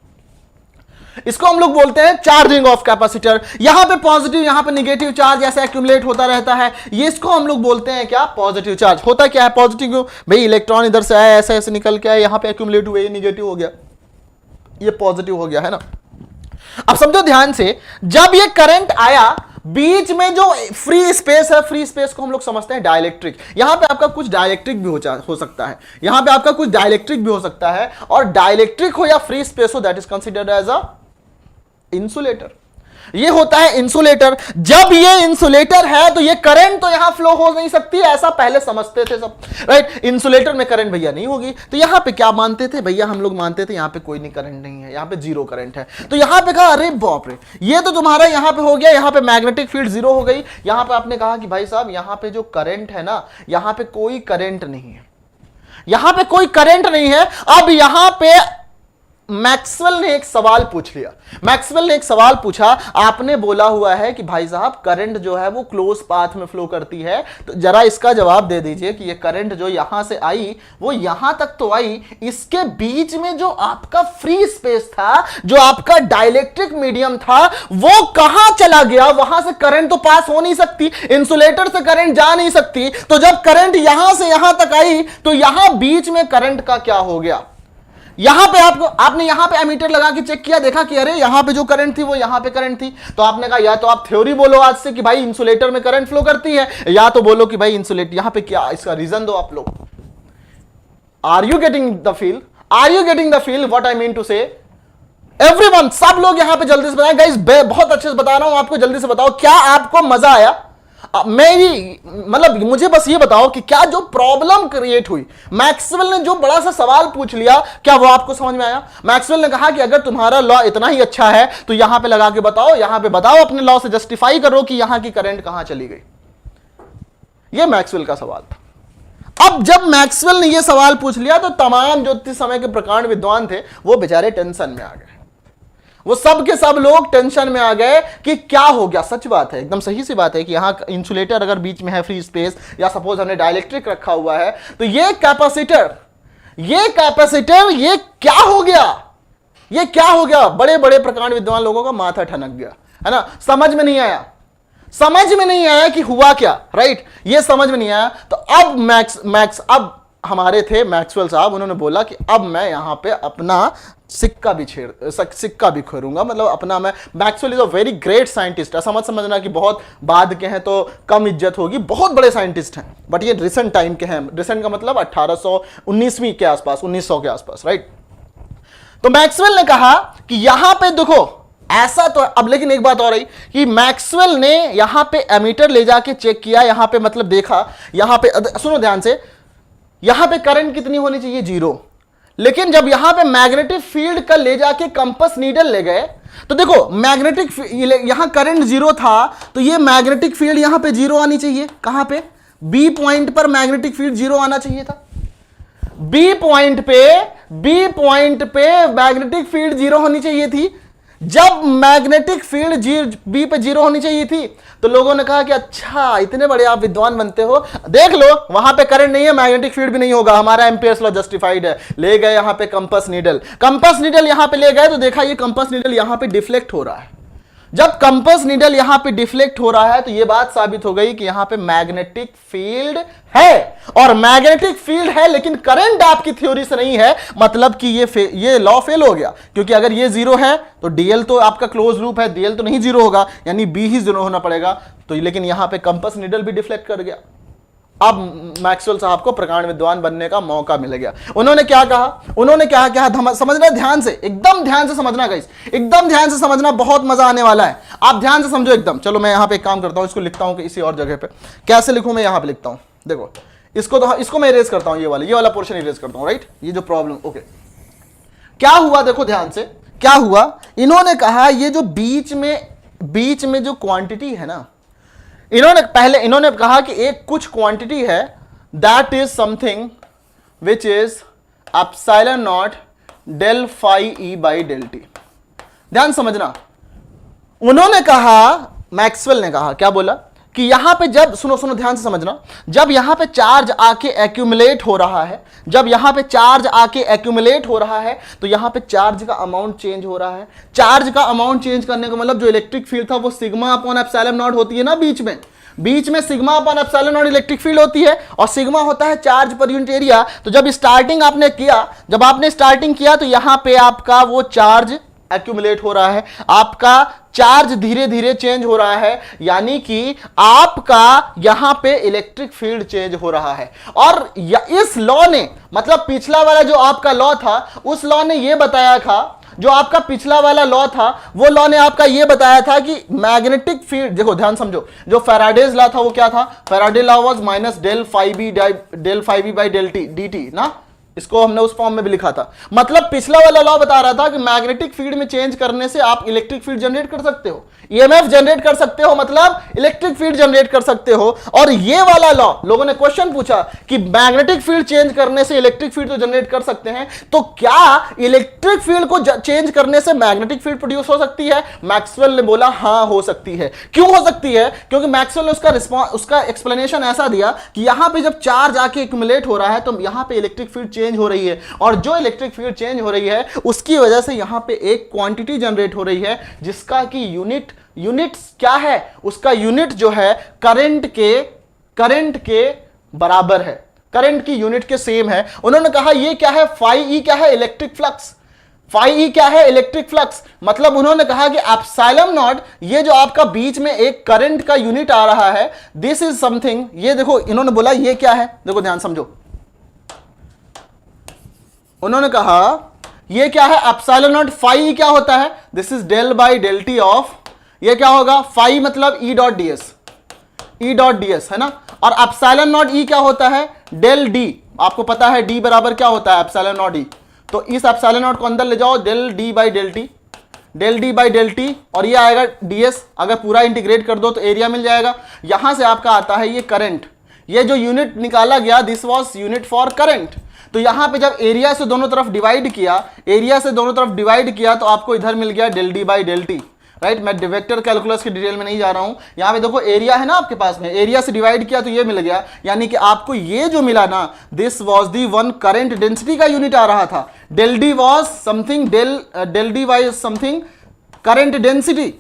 इसको हम लोग बोलते हैं चार्जिंग ऑफ कैपेसिटर। यहां पे पॉजिटिव, यहां पे नेगेटिव चार्ज ऐसा एक्यूमुलेट होता रहता है, ये इसको हम लोग बोलते हैं क्या, पॉजिटिव चार्ज। होता क्या है पॉजिटिव, भाई इलेक्ट्रॉन इधर से आया, ऐसे ऐसे निकल के आया, यहां पे एक्यूमुलेट हुए, ये नेगेटिव हो गया, ये पॉजिटिव हो गया, है ना। अब समझो ध्यान से, जब ये करंट आया, बीच में जो फ्री स्पेस है, फ्री स्पेस को हम लोग समझते हैं डाइलेक्ट्रिक। यहां पे आपका कुछ डाइलेक्ट्रिक भी हो सकता है, यहां पे आपका कुछ डाइलेक्ट्रिक भी हो सकता है, और डाइलेक्ट्रिक हो या फ्री स्पेस हो, that is considered as a insulator. ये होता है इंसुलेटर। जब ये इंसुलेटर है तो ये करंट तो यहां फ्लो हो नहीं सकती, ऐसा पहले समझते थे सब, राइट। इंसुलेटर में करंट भैया नहीं होगी, तो यहां पे क्या मानते थे भैया, हम लोग मानते थे यहां पे कोई नहीं करंट नहीं है, यहां पे जीरो करंट है। तो यहां पे कहा अरे बाप रे, ये तो तुम्हारा यहां पे हो गया, यहां पे मैग्नेटिक फील्ड जीरो हो गई। यहां पे आपने कहा कि भाई साहब यहां पे जो करंट है ना, यहां पे कोई करंट नहीं है, यहां पे कोई करंट नहीं है। अब यहां पे मैक्सवेल ने एक सवाल पूछ लिया, मैक्सवेल ने एक सवाल पूछा, आपने बोला हुआ है कि भाई साहब करंट जो है वो क्लोज पाथ में फ्लो करती है, तो जरा इसका जवाब दे दीजिए कि ये करंट जो यहां से आई वो यहां तक तो आई, इसके बीच में जो आपका फ्री स्पेस था, जो आपका डाइलेक्ट्रिक मीडियम था, वो कहां चला गया, वहां से करंट तो पास हो नहीं सकती, इंसुलेटर से करंट जा नहीं सकती। तो जब करंट यहां से यहां तक आई तो यहां बीच में करंट का क्या हो गया, यहां पे आपने यहां पे एमीटर लगा के चेक किया, देखा कि अरे यहां पे जो करंट थी वो यहां पे करंट थी। तो आपने कहा या तो आप थ्योरी बोलो आज से कि भाई इंसुलेटर में करंट फ्लो करती है, या तो बोलो कि भाई इंसुलेटर, यहां पे क्या, इसका रीजन दो आप लोग। Are you getting the feel, are you getting the feel what I mean to say? Everyone, सब लोग यहां पे जल्दी से बताएं गाइस, बहुत अच्छे से बता रहा हूं आपको, जल्दी से बताओ क्या आपको मजा आया। मेरी मतलब मुझे बस ये बताओ कि क्या जो प्रॉब्लम क्रिएट हुई, मैक्सवेल ने जो बड़ा सा सवाल पूछ लिया, क्या वो आपको समझ में आया? मैक्सवेल ने कहा कि अगर तुम्हारा लॉ इतना ही अच्छा है तो यहां पे लगा के बताओ, यहां पे बताओ, अपने लॉ से जस्टिफाई करो कि यहां की करंट कहां चली गई। ये मैक्सवेल का सवाल था। अब जब मैक्सवेल ने यह सवाल पूछ लिया तो तमाम जो इस समय के प्रकांड विद्वान थे वो बेचारे टेंशन में आ गए, वो सब के सब लोग टेंशन में आ गए कि क्या हो गया। सच बात है, एकदम सही सी बात है कि यहां इंसुलेटर अगर बीच में है फ्री स्पेस, या सपोज हमने डाइलेक्ट्रिक रखा हुआ है, तो ये कैपेसिटर ये क्या हो गया, ये क्या हो गया? बड़े बड़े प्रकांड विद्वान लोगों का माथा ठनक गया, है ना। समझ में नहीं आया कि हुआ क्या, राइट, ये समझ में नहीं आया। तो अब अब हमारे थे मैक्सवेल साहब, उन्होंने बोला कि अब मैं यहां पे अपना सिक्का भी खोरूंगा, मतलब अपना मैं, Maxwell is a very great scientist, ऐसा मत समझना कि बहुत बाद के हैं तो कम इज्जत होगी, बहुत बड़े साइंटिस्ट हैं, बट ये रिसेंट टाइम के हैं। रिसेंट का मतलब 1819वीं के आसपास, 1900 के आसपास, राइट। तो मैक्सवेल ने कहा कि यहां पे देखो ऐसा तो अब, लेकिन एक बात और आई कि मैक्सवेल ने यहां पे एमीटर ले जाके चेक किया, यहां पे मतलब देखा, यहां पे सुनो ध्यान से, यहां पे करंट कितनी होनी चाहिए, 0। लेकिन जब यहां पे मैग्नेटिक फील्ड का ले जाके कंपास नीडल ले गए, तो देखो मैग्नेटिक यहां करंट 0 था, तो ये मैग्नेटिक फील्ड यहां पे 0 आनी चाहिए। कहां पे, बी पॉइंट पर मैग्नेटिक फील्ड 0 आना चाहिए था। बी पॉइंट पे मैग्नेटिक फील्ड 0 होनी चाहिए थी। जब मैग्नेटिक फील्ड बी पे 0 होनी चाहिए थी, तो लोगों ने कहा कि अच्छा इतने बड़े आप विद्वान बनते हो, देख लो वहां पे करंट नहीं है, मैग्नेटिक फील्ड भी नहीं होगा, हमारा एम्पियर्स लॉ जस्टिफाइड है। ले गए यहां पे कंपास नीडल यहां पे ले गए, तो देखा ये कंपास नीडल यहां पे डिफ्लेक्ट हो रहा है। जब कंपास नीडल यहां पे डिफ्लेक्ट हो रहा है, तो यह बात साबित हो गई कि यहां पे मैग्नेटिक फील्ड है, और मैग्नेटिक फील्ड है लेकिन करंट आपकी थ्योरी से नहीं है, मतलब कि ये लॉ फेल हो गया। क्योंकि अगर ये 0 है तो डीएल तो आपका क्लोज लूप है, डीएल तो नहीं 0 होगा, यानी बी ही 0 होना पड़ेगा। तो लेकिन यहां पे कंपास नीडल भी डिफ्लेक्ट कर गया। अब मैक्सवेल साहब को प्रकांड विद्वान बनने का मौका मिल गया। उन्होंने क्या कहा, समझना ध्यान से, एकदम ध्यान से समझना गाइस, एकदम ध्यान से समझना, बहुत मजा आने वाला है। आप ध्यान से समझो एकदम। चलो मैं यहां पे एक काम करता हूं, इसको लिखता हूं कि इसी और जगह पे कैसे लिखूं, मैं यहां पे लिखता हूं। देखो इसको मैं इरेज करता हूं, ये वाला पोर्शन इरेज करता हूं, राइट। ये जो प्रॉब्लम, ओके, क्या हुआ देखो ध्यान से, क्या हुआ। इन्होंने कहा ये जो बीच में जो क्वांटिटी है ना, इन्होंने कहा कि एक कुछ क्वांटिटी है, that is something which is epsilon naught del phi E by del T. ध्यान समझना, उन्होंने कहा, मैक्सवेल ने कहा, क्या बोला कि यहां पे जब सुनो ध्यान से समझना, जब यहां पे चार्ज आके एक्यूमुलेट हो रहा है, तो यहां पे चार्ज का अमाउंट चेंज हो रहा है। चार्ज का अमाउंट चेंज करने का मतलब जो इलेक्ट्रिक फील्ड था वो सिग्मा अपॉन एप्सिलॉन नॉट होती है ना, बीच में sigma upon epsilon not electric field होती है, और सिग्मा होता है चार्ज पर यूनिट एरिया। तो जब आपने स्टार्टिंग किया तो यहां पे आपका वो चार्ज एक्यूमुलेट हो रहा है, आपका चार्ज धीरे धीरे चेंज हो रहा है, यानी कि आपका यहां पे इलेक्ट्रिक फील्ड चेंज हो रहा है। और इस लॉ ने, मतलब पिछला वाला जो आपका लॉ था, उस लॉ ने यह बताया था, जो आपका पिछला वाला लॉ था, वो लॉ ने आपका यह बताया था कि मैग्नेटिक फील्ड, देखो ध्यान समझो, जो फैराडेज लॉ था वो क्या था, Faraday law was minus del phi B by del T D T ना, इसको हमने उस फॉर्म में भी लिखा था। मतलब पिछला वाला लॉ बता रहा था कि मैग्नेटिक फील्ड में चेंज करने से आप इलेक्ट्रिक फील्ड जनरेट कर सकते हो, ईएमएफ जनरेट कर सकते हो, मतलब इलेक्ट्रिक फील्ड जनरेट कर सकते हो। और ये वाला लॉ, लोगों ने क्वेश्चन पूछा कि मैग्नेटिक फील्ड चेंज करने से इलेक्ट्रिक फील्ड तो जनरेट कर सकते हैं, तो क्या इलेक्ट्रिक फील्ड को चेंज करने से मैग्नेटिक फील्ड प्रोड्यूस हो सकती है? मैक्सवेल ने बोला हां हो सकती है। क्यों हो सकती है? क्योंकि मैक्सवेल ने उसका एक्सप्लेनेशन ऐसा दिया कि यहां पे जब चार्ज आके एक्यूमुलेट हो रहा है तो यहां पे इलेक्ट्रिक फील्ड चेंज हो रही है, और जो इलेक्ट्रिक फील्ड चेंज हो रही है उसकी वजह से यहां पे एक क्वांटिटी जनरेट हो रही है, जिसका कि यूनिट क्या है, उसका यूनिट जो है करंट के बराबर है, करंट की यूनिट के सेम है। उन्होंने कहा ये क्या है, फाई ई क्या है, इलेक्ट्रिक फ्लक्स। फाई ई क्या है, इलेक्ट्रिक फ्लक्स। मतलब उन्होंने कहा कि एप्सिलॉन नॉट, ये जो आपका बीच में एक करंट का यूनिट आ रहा है, दिस इज समथिंग, ये देखो इन्होंने बोला ये क्या है, देखो ध्यान समझो, उन्होंने कहा ये क्या है, एप्सिलॉन नॉट फाई क्या होता है, this is del by del T of, ये क्या होगा, फाई मतलब ई डॉट डीएस है ना, और एप्सिलॉन नॉट ई क्या होता है, डेल डी। आपको पता है डी बराबर क्या होता है, एप्सिलॉन नॉट ई। तो इस एप्सिलॉन नॉट को अंदर ले जाओ, del D by del T, और ये आएगा डीएस। अगर पूरा इंटीग्रेट कर दो तो एरिया मिल जाएगा। यहां से आपका आता है ये करंट, ये जो यूनिट निकाला गया, this was unit for current. तो यहां पे जब एरिया से दोनों तरफ डिवाइड किया, तो आपको इधर मिल गया del D by del T, right. मैं वेक्टर कैलकुलस की डिटेल में नहीं जा रहा हूं, यहां पे देखो एरिया है ना आपके पास में, एरिया से डिवाइड किया तो ये मिल गया, यानी कि आपको ये जो मिला ना, this was the one current density का यूनिट आ रहा था। Del D was something, del D Y something current density,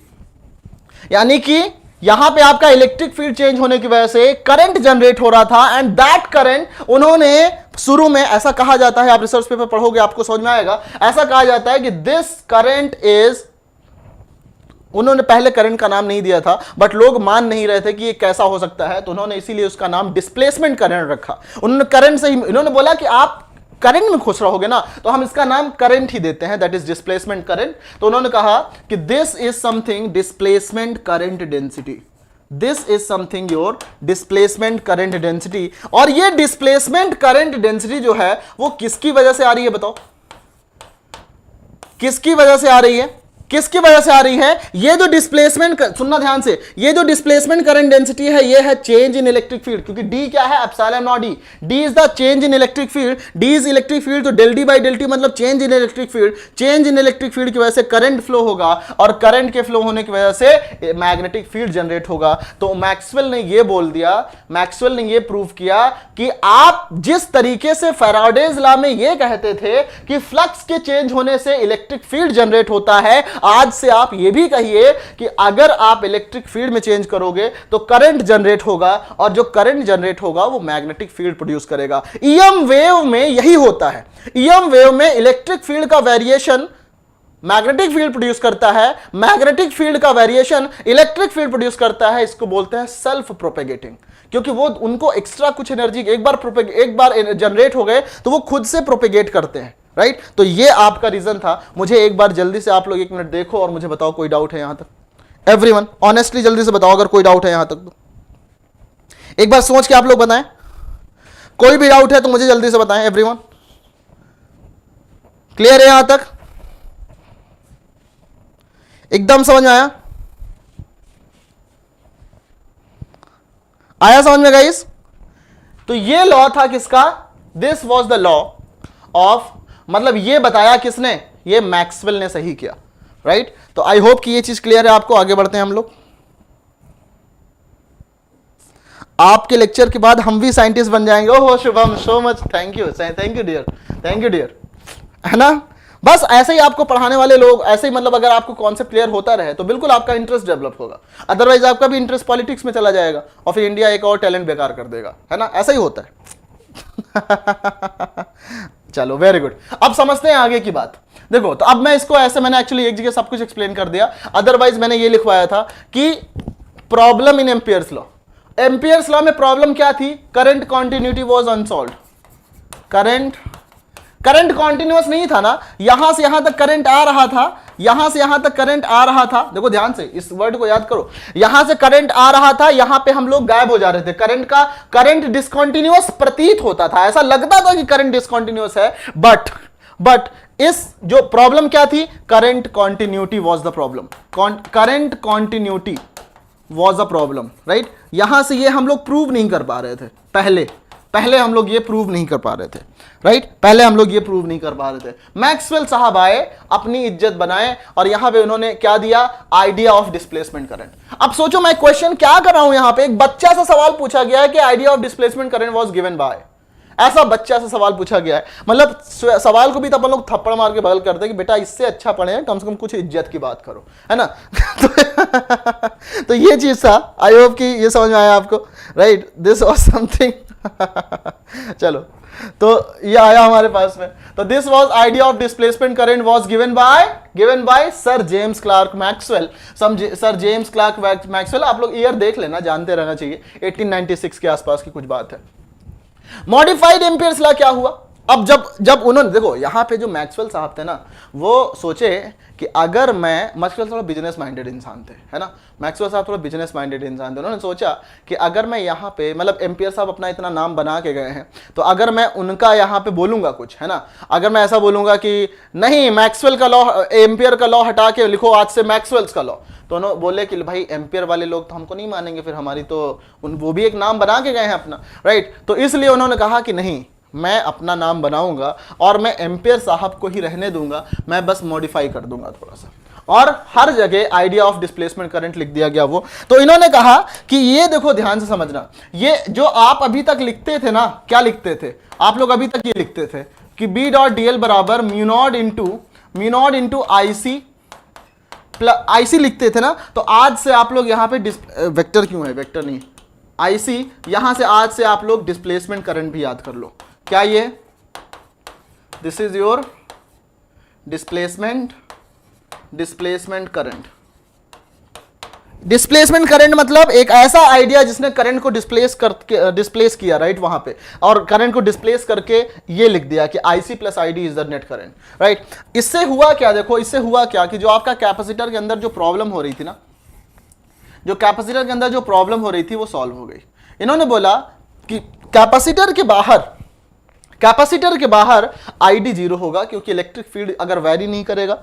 यानी कि यहां पे आपका इलेक्ट्रिक फील्ड चेंज होने की वजह से करंट जनरेट हो रहा था, एंड दैट करंट उन्होंने शुरू में ऐसा कहा जाता है, आप रिसर्च पेपर पढ़ोगे आपको समझ में आएगा, ऐसा कहा जाता है कि दिस करंट इज, उन्होंने पहले करंट का नाम नहीं दिया था, बट लोग मान नहीं रहे थे कि ये कैसा हो सकता है, तो उन्होंने इसीलिए उसका नाम डिस्प्लेसमेंट करंट रखा। उन्होंने करंट से ही, इन्होंने बोला कि आप करंट में खुश रहोगे ना, तो हम इसका नाम करंट ही देते हैं, दैट इज डिस्प्लेसमेंट करंट। तो उन्होंने कहा कि this is something displacement current density, this is something your displacement current density. और ये डिस्प्लेसमेंट करंट डेंसिटी जो है वो किसकी वजह से आ रही है बताओ, किसकी वजह से आ रही है, किसकी वजह से आ रही है? ये जो डिस्प्लेसमेंट, सुनना ध्यान से, ये जो डिस्प्लेसमेंट करंट डेंसिटी है ये है चेंज इन इलेक्ट्रिक फील्ड, क्योंकि डी क्या है? Epsilon naught D. D is the change in electric field, D is electric field, तो del D by del T मतलब change in electric field. Change in electric field की वजह से current flow होगा और करंट के फ्लो होने की वजह से मैग्नेटिक फील्ड जनरेट होगा। तो मैक्सवेल ने ये बोल दिया, मैक्सवेल ने ये प्रूव किया कि आप जिस तरीके से फैराडेज लॉ में ये कहते थे कि फ्लक्स के चेंज होने से इलेक्ट्रिक फील्ड जनरेट होता है, आज से आप ये भी कहिए कि अगर आप इलेक्ट्रिक फील्ड में चेंज करोगे तो करंट जनरेट होगा और जो करंट जनरेट होगा वो मैग्नेटिक फील्ड प्रोड्यूस करेगा। ईएम वेव में यही होता है। ईएम वेव में इलेक्ट्रिक फील्ड का वेरिएशन मैग्नेटिक फील्ड प्रोड्यूस करता है, मैग्नेटिक फील्ड का वेरिएशन इलेक्ट्रिक फील्ड प्रोड्यूस करता है। इसको बोलते हैं सेल्फ प्रोपेगेटिंग, क्योंकि वो उनको एक्स्ट्रा कुछ एनर्जी एक बार जनरेट हो गए तो वो खुद से प्रोपेगेट करते हैं, राइट? तो ये आपका रीजन था। मुझे एक बार जल्दी से आप लोग 1 मिनट देखो और मुझे बताओ कोई डाउट है यहां तक? एवरीवन ऑनेस्टली जल्दी से बताओ अगर कोई डाउट है यहां तक तो। एक बार सोच के आप लोग बताएं, कोई भी डाउट है तो मुझे जल्दी से बताएं। एवरीवन क्लियर है यहां तक? एकदम समझ में आया? आया समझ में गाइस? तो ये लॉ था किसका? This was the law of, मतलब ये बताया किसने? ये मैक्सवेल ने सही किया, राइट? तो आई होप कि ये चीज क्लियर है आपको। आगे बढ़ते हैं हम लोग। आपके लेक्चर के बाद हम भी साइंटिस्ट बन जाएंगे। Oh Shubham, so much, thank you, thank you dear, thank you dear, है ना? बस ऐसे ही आपको पढ़ाने वाले लोग ऐसे ही, मतलब अगर आपको कॉन्सेप्ट क्लियर होता रहे तो बिल्कुल आपका इंटरेस्ट डेवलप होगा। अदरवाइज आपका भी इंटरेस्ट पॉलिटिक्स में चला जाएगा और फिर इंडिया एक और टैलेंट बेकार कर देगा, है ना? ऐसा ही होता है। चलो वेरी गुड। अब समझते हैं आगे की बात। देखो तो अब मैं इसको ऐसे, मैंने एक्चुअली एक जगह सब कुछ एक्सप्लेन कर दिया, अदरवाइज मैंने ये लिखवाया था कि problem in Ampere's law. Ampere's law में प्रॉब्लम क्या थी? Current continuity was unsolved. Current continuous नहीं था ना, यहां से यहां तक करंट आ रहा था, यहां से यहां तक करंट आ रहा था। देखो ध्यान से इस वर्ड को याद करो, यहां से करंट आ रहा था, यहां पे हम लोग गायब हो जा रहे थे। करंट डिस्कंटिन्यूअस प्रतीत होता था, ऐसा लगता था कि करंट डिस्कंटिन्यूअस है, बट इस जो प्रॉब्लम क्या थी? Current continuity was the problem. Current continuity was a problem, right? यहां से ये हम लोग प्रूव नहीं कर पा रहे थे पहले हम लोग ये प्रूव नहीं कर पा रहे थे, राइट? पहले हम लोग ये प्रूव नहीं कर पा रहे थे। मैक्सवेल साहब आए, अपनी इज्जत बनाए और यहां पे उन्होंने क्या दिया? Idea of displacement current. अब सोचो मैं क्वेश्चन क्या कर रहा हूं यहां पे, एक बच्चा सा सवाल पूछा गया है कि idea of displacement current was given bye, ऐसा बच्चा से सवाल पूछा गया है। मतलब सवाल को भी तो अपन लोग थप्पड़ मार के बदल करते कि बेटा इससे अच्छा पढ़े हैं, कम से कम कुछ इज्जत की बात करो, है ना? तो ये चीज था। आई होप कि ये समझ में आया आपको, राइट? This was something. चलो तो ये आया हमारे पास में। तो this was idea of displacement current was given by sir James Clerk Maxwell. Sir James Clerk Maxwell, आप लोग ईयर देख लेना, जानते रहना चाहिए, 1896 के आसपास की कुछ बात है। मॉडिफाइड एम्पियर्स लॉ क्या हुआ? अब जब उन्होंने, देखो यहां पे जो मैक्सवेल साहब थे ना, वो सोचे कि अगर मैक्सवेल थोड़ा बिजनेस माइंडेड इंसान थे, है ना? मैक्सवेल साहब थोड़ा बिजनेस माइंडेड इंसान थे। उन्होंने सोचा कि अगर मैं यहाँ पे, मतलब एम्पियर साहब अपना इतना नाम बना के गए हैं, तो अगर मैं उनका यहाँ पे बोलूंगा कुछ, है ना, अगर मैं ऐसा बोलूंगा कि नहीं मैक्सवेल का लॉ, एम्पियर का लॉ हटा के लिखो आज से मैक्सवेल्स का लॉ, तो उन्होंने बोले कि भाई एम्पियर वाले लोग तो हमको नहीं मानेंगे, फिर हमारी तो वो भी एक नाम बना के गए हैं अपना, राइट? तो इसलिए उन्होंने कहा कि नहीं, मैं अपना नाम बनाऊंगा और मैं एम्पियर साहब को ही रहने दूंगा, मैं बस मॉडिफाई कर दूंगा थोड़ा सा, और हर जगह आइडिया ऑफ डिस्प्लेसमेंट करंट लिख दिया गया वो। तो इन्होंने कहा कि ये देखो ध्यान से समझना, ये जो आप अभी तक लिखते थे ना, क्या लिखते थे आप लोग? अभी तक ये लिखते थे कि बी डॉट डी एल बराबर म्यू नॉट इंटू आईसी लिखते थे ना। तो आज से आप लोग यहाँ पे वेक्टर क्यों है? वेक्टर नहीं, आईसी। यहां से आज से आप लोग डिस्प्लेसमेंट करंट भी याद कर लो। क्या ये? This is your displacement current. Displacement current मतलब एक ऐसा आइडिया जिसने करंट को डिस्प्लेस किया, राइट? वहां पे, और करंट को डिस्प्लेस करके ये लिख दिया कि IC plus ID is the net current, right? इससे हुआ क्या? देखो इससे हुआ क्या कि जो आपका कैपेसिटर के अंदर जो प्रॉब्लम हो रही थी ना, जो कैपेसिटर के अंदर जो प्रॉब्लम हो रही थी वो सॉल्व हो गई। इन्होंने बोला कि कैपेसिटर के बाहर आईडी 0 होगा, क्योंकि इलेक्ट्रिक फील्ड अगर वैरी नहीं करेगा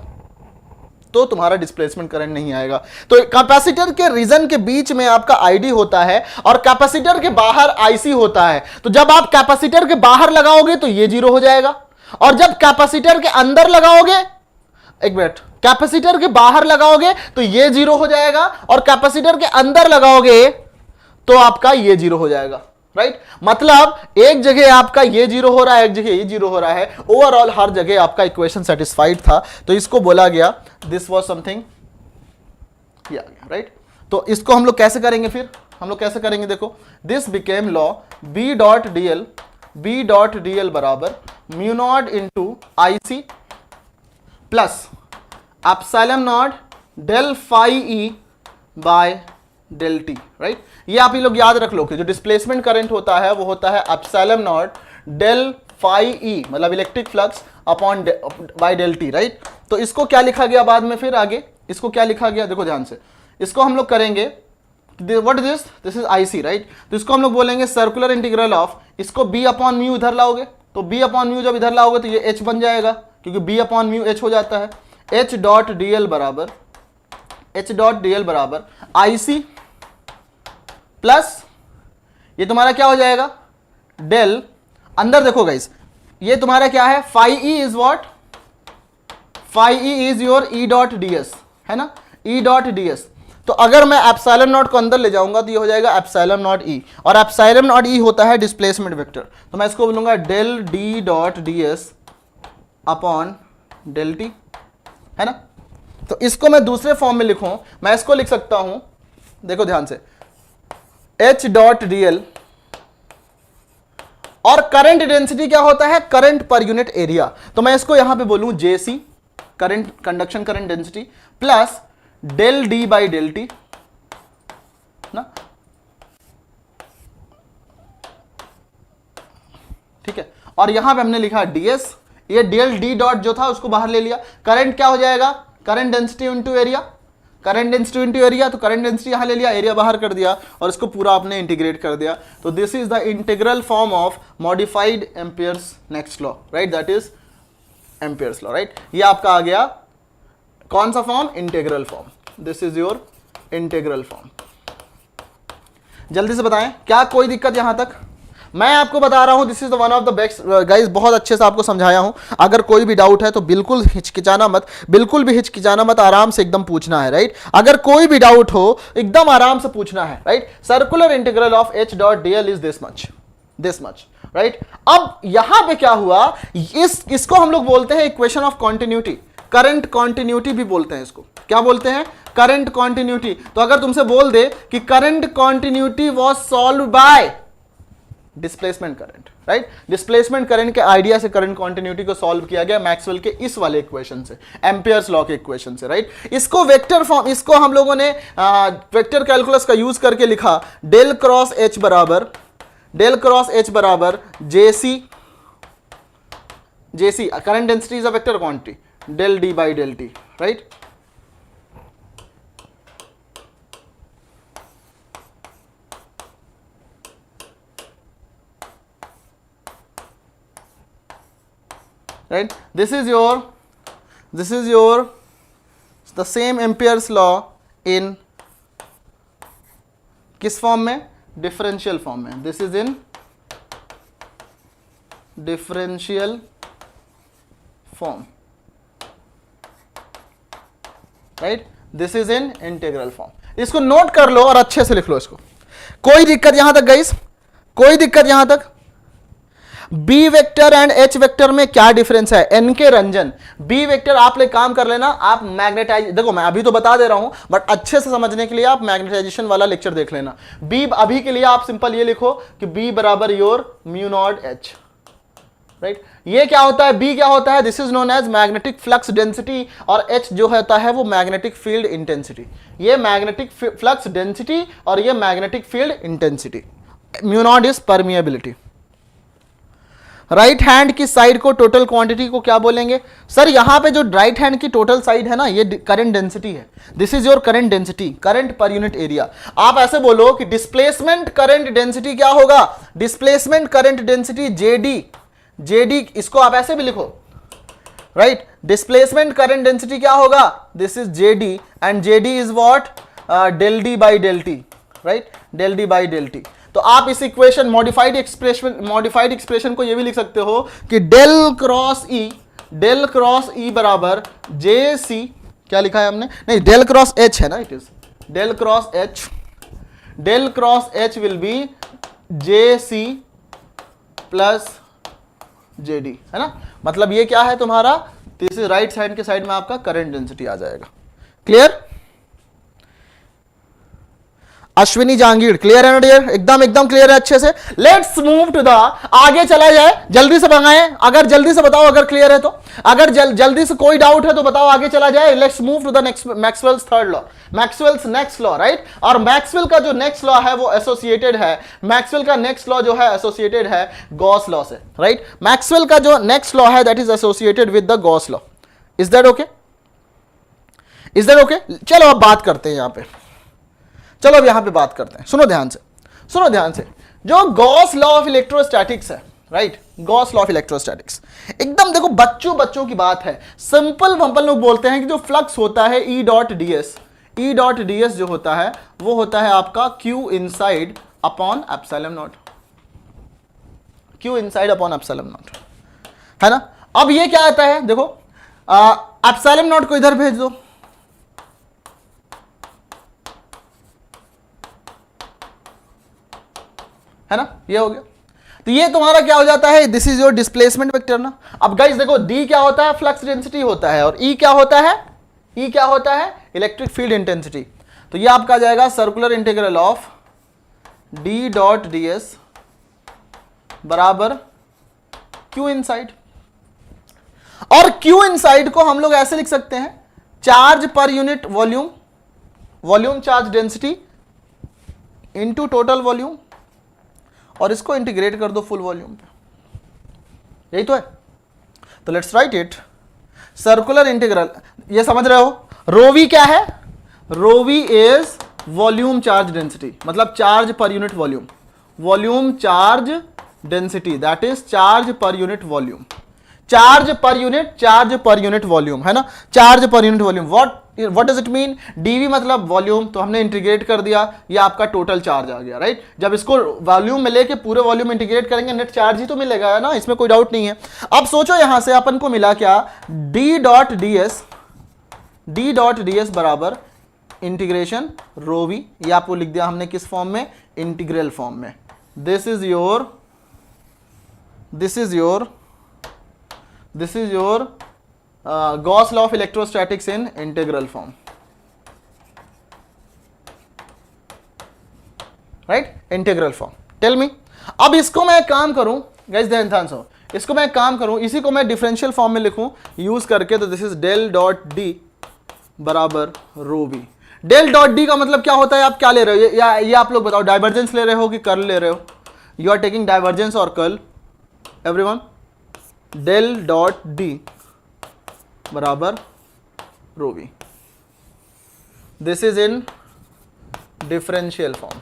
तो तुम्हारा डिस्प्लेसमेंट करंट नहीं आएगा। तो कैपेसिटर के रीजन के बीच में आपका आईडी होता है और कैपेसिटर के बाहर आईसी होता है। तो जब आप कैपेसिटर के बाहर लगाओगे तो ये 0 हो जाएगा, और जब कैपेसिटर के अंदर लगाओगे, एक मिनट, कैपेसिटर के बाहर लगाओगे तो ये 0 हो जाएगा, और कैपेसिटर के अंदर लगाओगे तो आपका ये 0 हो जाएगा, राइट। मतलब एक जगह आपका ये 0 हो रहा है, एक जगह ये 0 हो रहा है, ओवरऑल हर जगह आपका इक्वेशन सेटिस्फाइड था। तो इसको बोला गया दिस वाज समथिंग, ये आ गया, राइट। तो इसको हम लोग कैसे करेंगे, फिर हम लोग कैसे करेंगे, देखो, this became law B dot DL बराबर mu naught into I C plus epsilon naught del phi E by del T, right. ये आप ये लोग याद रख लो कि जो डिस्प्लेसमेंट करंट होता है वो होता है epsilon naught del phi E, मतलब electric flux upon by del T, right. तो इसको क्या लिखा गया बाद में, फिर आगे इसको क्या लिखा गया, देखो ध्यान से, इसको हम लोग करेंगे, what is this is I C, right. तो इसको हम लोग बोलेंगे सर्कुलर इंटीग्रल ऑफ, इसको बी अपॉन म्यू इधर लाओगे, तो बी अपॉन म्यू जब इधर लाओगे तो ये एच बन जाएगा, क्योंकि बी अपॉन म्यू एच हो जाता है। एच डॉट डीएल बराबर आई सी प्लस ये तुम्हारा क्या हो जाएगा, डेल, अंदर देखो गाइस, ये तुम्हारा क्या है, phi E is what, phi E is your E dot DS, है ना, ई डॉट डीएस। तो अगर मैं एप्सिलॉन नॉट को अंदर ले जाऊंगा तो ये हो जाएगा एप्सिलॉन नॉट ई, और एप्सिलॉन नॉट ई होता है डिस्प्लेसमेंट वेक्टर। तो मैं इसको बोलूंगा del D dot DS upon del T, है ना। तो इसको मैं दूसरे फॉर्म में लिखूं, मैं इसको लिख सकता हूं, देखो ध्यान से, एच डॉट डीएल, और करंट डेंसिटी क्या होता है, करंट पर यूनिट एरिया, तो मैं इसको यहां पे बोलूं JC, current conduction current density, plus del D by del T ना, ठीक है। और यहां पे हमने लिखा डीएस, ये डेल डी डॉट जो था उसको बाहर ले लिया, करंट क्या हो जाएगा, current density into area, current density into area, तो करंट डेंसिटी यहां ले लिया, एरिया बाहर कर दिया, और इसको पूरा आपने इंटीग्रेट कर दिया। तो this is the integral form of modified amperes next law, right, that is Ampere's law, right. ये आपका आ गया कौन सा form, integral form, this is your integral form. जल्दी से बताएं, क्या कोई दिक्कत यहां तक, मैं आपको बता रहा हूं, this is the one of the best guys, बहुत अच्छे से आपको समझाया हूं। अगर कोई भी डाउट है तो बिल्कुल हिचकिचाना मत, बिल्कुल भी हिचकिचाना मत, आराम से एकदम पूछना है, राइट। अगर कोई भी डाउट हो एकदम आराम से पूछना है, right. Circular integral of H dot DL is this much, right. अब यहां पे क्या हुआ, इसको हम लोग बोलते हैं equation of continuity, current continuity भी बोलते हैं इसको, क्या बोलते हैं, करंट कॉन्टिन्यूटी। तो अगर तुमसे बोल दे कि current continuity was solve by displacement current, right, displacement current के आइडिया से करंट कॉन्टिन्यूटी को सॉल्व किया गया मैक्सवेल के इस वाले इक्वेशन से, एम्पियर्स लॉ के इक्वेशन से, राइट। इसको वेक्टर फॉर्म, इसको हम लोगों ने वेक्टर कैलकुलस का यूज करके लिखा, डेल क्रॉस एच बराबर JC current density is a vector quantity, del D by del T, right. right, this is your the same Ampere's law in किस फॉर्म में, डिफरेंशियल फॉर्म में, this is in differential form, right, this is in integral form. इसको note कर लो और अच्छे से लिख लो इसको। कोई दिक्कत यहां तक गाइस, कोई दिक्कत यहां तक, B vector and H vector में क्या डिफरेंस है, एन के रंजन, बी वेक्टर आप ले काम कर लेना, आप मैग्नेटाइज, देखो मैं अभी तो बता दे रहा हूं बट अच्छे से समझने के लिए आप मैग्नेटाइजेशन वाला लेक्चर देख लेना। बी अभी के लिए आप सिंपल ये लिखो कि बी बराबर your mu naught H, right. ये क्या होता है, बी क्या होता है, this is known as magnetic flux density, और एच जो होता है वो मैग्नेटिक फील्ड इंटेंसिटी। ये मैग्नेटिक फ्लक्स डेंसिटी और ये magnetic field intensity, mu naught is permeability. Right hand की साइड को टोटल क्वांटिटी को क्या बोलेंगे सर? यहां पे जो राइट हैंड की टोटल साइड है ना, ये करंट डेंसिटी है। This is your current density, current पर यूनिट एरिया। आप ऐसे बोलो कि डिस्प्लेसमेंट करंट डेंसिटी क्या होगा? Displacement current density JD, JD इसको आप ऐसे भी लिखो, राइट? डिस्प्लेसमेंट करंट डेंसिटी क्या होगा? This is JD and JD is what? Del D by del T, right? Del D by del t. तो आप इस इक्वेशन मॉडिफाइड एक्सप्रेशन को ये भी लिख सकते हो कि डेल क्रॉस ई बराबर जे सी, क्या लिखा है हमने? नहीं, डेल क्रॉस एच है ना, it is del cross H will be J C plus J D, है ना? मतलब ये क्या है तुम्हारा? दिस इज राइट हैंड के साइड में आपका करंट डेंसिटी आ जाएगा। क्लियर? अश्विनी जहांगीर, क्लियर है ना डियर? एकदम क्लियर है अच्छे से। लेट्स मूव टू द, आगे चला जाए, जल्दी से भगाएं। अगर जल्दी से बताओ अगर क्लियर है तो, अगर जल्दी से कोई डाउट है तो बताओ, आगे चला जाए। Let's move to the next, Maxwell's third law, Maxwell's next law, right? और मैक्सवेल का जो नेक्स्ट लॉ है वो एसोसिएटेड है, मैक्सवेल का नेक्स्ट लॉ जो है एसोसिएटेड है गॉस लॉ से, राइट? मैक्सवेल का जो नेक्स्ट लॉ है that is associated with the Gauss law. Is that okay? Is that okay? चलो अब बात करते हैं यहां पे, चलो अब यहां पे बात करते हैं। सुनो ध्यान से, जो गॉस लॉ ऑफ इलेक्ट्रोस्टैटिक्स है, right? Gauss law of electrostatics एकदम देखो बच्चों की बात है। सिंपल वंपल लोग बोलते हैं कि जो फ्लक्स होता है ई डॉट ds जो होता है वो होता है आपका q inside upon epsilon not, q inside upon epsilon not, है ना? अब ये क्या आता है देखो, एप्सिलॉन नॉट को इधर भेज दो, है ना? ये हो गया। तो ये तुम्हारा क्या हो जाता है? This is your displacement vector ना। अब गाइस देखो, डी क्या होता है? फ्लक्स डेंसिटी होता है, और ई क्या होता है? ई क्या होता है? Electric field intensity. तो ये आपका आ जाएगा circular integral of D dot d s बराबर क्यू इनसाइड। और क्यू इनसाइड को हम लोग ऐसे लिख सकते हैं, charge per unit volume, volume charge density into total volume, और इसको इंटीग्रेट कर दो फुल वॉल्यूम पे। यही तो है। तो let's write it, circular integral, ये समझ रहे हो? रो वी क्या है? Rho V is volume charge density, मतलब charge per unit volume, volume charge density, that is charge per unit volume, charge per unit volume, है ना? Charge per unit volume. What does it mean? DV मतलब volume, तो हमने integrate कर दिया, ये आपका टोटल चार्ज आ गया, राइट? जब इसको वॉल्यूम में लेके पूरे वॉल्यूम इंटीग्रेट करेंगे, नेट चार्ज ही तो मिलेगा ना, इसमें कोई डाउट नहीं है। अब सोचो यहां से अपन को मिला क्या? डी डॉट डी एस बराबर इंटीग्रेशन रो वी, ये आपको लिख दिया हमने किस फॉर्म में? इंटीग्रल फॉर्म में। This is your Gauss law of electrostatics in integral form, right? Integral form. Tell me, अब इसको मैं एक काम करूं गाइस, ध्यान से, इसको मैं एक काम करूं, इसी को मैं डिफरेंशियल फॉर्म में लिखूं यूज करके, तो this is del dot D बराबर rho B. Del dot D का मतलब क्या होता है? आप क्या ले रहे हो? ये आप लोग बताओ, डाइवर्जेंस ले रहे हो कि कर्ल ले रहे हो? यू आर टेकिंग डाइवर्जेंस और curl, everyone? Del dot D बराबर rho V, this is in differential form.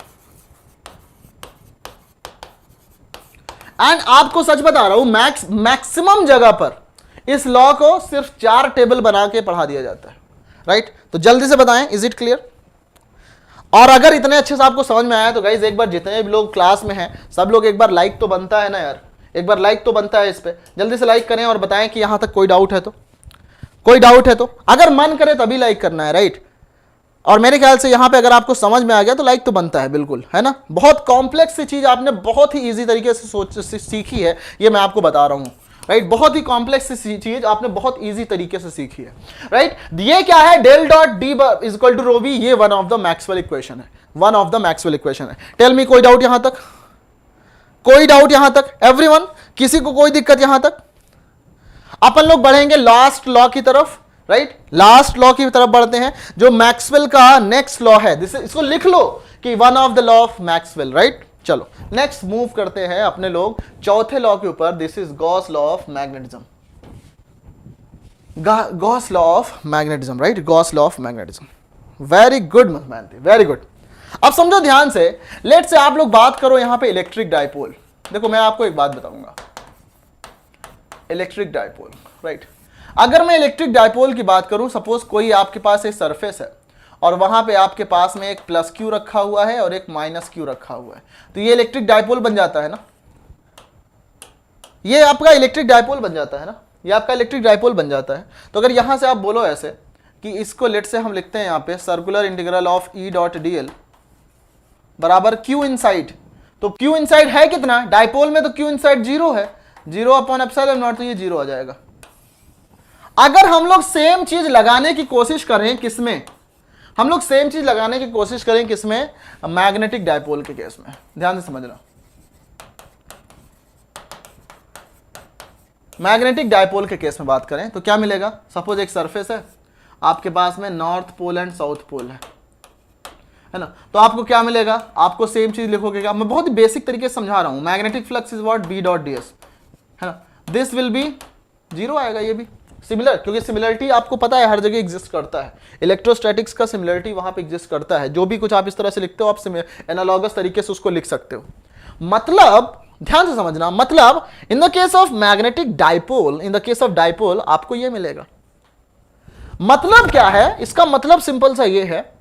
And आपको सच बता रहा हूं, मैक्सिमम जगह पर इस लॉ को सिर्फ 4 टेबल बना के पढ़ा दिया जाता है, राइट? तो जल्दी से बताएं, इज इट क्लियर? और अगर इतने अच्छे से आपको समझ में आया तो गाइज एक बार जितने भी लोग क्लास में हैं सब लोग एक बार लाइक तो बनता है ना यार, एक बार लाइक तो बनता है इस पे। जल्दी से लाइक करें और बताएं कि यहां तक कोई डाउट है तो, कोई डाउट है तो अगर मन करे तभी लाइक करना है, राइट? और मेरे ख्याल से यहां पे अगर आपको समझ में आ गया तो लाइक तो बनता है, बिल्कुल, है ना? बहुत कॉम्प्लेक्स सी चीज आपने बहुत ही इजी तरीके से सीखी है, ये मैं आपको बता रहा हूं, राइट? बहुत ही कॉम्प्लेक्स सी चीज आपने बहुत इजी तरीके से सीखी है, राइट? ये क्या है? Del dot D is equal to rho V, ये one of the Maxwell equation है, one of the Maxwell equation है। टेल मी, कोई डाउट यहां तक? कोई डाउट यहां तक? एवरीवन, किसी को कोई दिक्कत यहां तक? अपन लोग बढ़ेंगे लास्ट लॉ की तरफ, राइट? लास्ट लॉ की तरफ बढ़ते हैं, जो मैक्सवेल का नेक्स्ट लॉ है। इसको लिख लो कि one of the law of Maxwell, right? चलो नेक्स्ट मूव करते हैं अपने लोग चौथे लॉ के ऊपर। This is Gauss law of magnetism, Gauss law of magnetism, right, Gauss law of magnetism. Very good मानते, वेरी गुड। अब समझो ध्यान से, लेट से आप लोग बात करो यहां पे इलेक्ट्रिक डाइपोल। देखो मैं आपको एक बात बताऊंगा, इलेक्ट्रिक डाइपोल, राइट। अगर मैं इलेक्ट्रिक डाइपोल की बात करूं, सपोज कोई आपके पास एक सरफेस है और वहां पे आपके पास में एक प्लस क्यू रखा हुआ है और एक माइनस क्यू रखा हुआ है, तो ये इलेक्ट्रिक डाइपोल बन जाता है ना, ये आपका इलेक्ट्रिक डाइपोल बन जाता है ना, ये आपका इलेक्ट्रिक डाइपोल बन जाता है। तो अगर यहां से आप बोलो ऐसे कि इसको लेट से हम लिखते हैं यहां पे circular integral of E dot d l बराबर क्यू इनसाइड, तो क्यू इनसाइड है कितना, डाइपोल में तो क्यू इनसाइड 0 है, 0 अपॉन एप्सिलॉन नॉट, तो ये 0 आ जाएगा। अगर हम लोग सेम चीज लगाने की कोशिश करें किसमें, हम लोग सेम चीज लगाने की कोशिश करें किसमें, मैग्नेटिक डाइपोल के केस में, ध्यान से समझना। मैग्नेटिक डाइपोल के केस में बात करें तो क्या मिलेगा, सपोज एक सरफेस है, आपके पास में north pole and south pole है ना, तो आपको क्या मिलेगा, आपको सेम चीज लिखोगे क्या, मैं बहुत ही बेसिक तरीके से समझा रहा हूं। Magnetic flux is what, B dot d s, है ना, दिस विल बी 0 आएगा, ये भी सिमिलर, क्योंकि सिमिलरिटी आपको पता है हर जगह एग्जिस्ट करता है, इलेक्ट्रोस्टैटिक्स का सिमिलरिटी वहां पे एग्जिस्ट करता है। जो भी कुछ आप इस तरह से लिखते हो, आप एनालॉगस तरीके से उसको लिख सकते हो। मतलब ध्यान से समझना, मतलब in the case of magnetic dipole, in the case of dipole आपको ये मिलेगा। मतलब क्या है इसका, मतलब सिंपल सा ये है,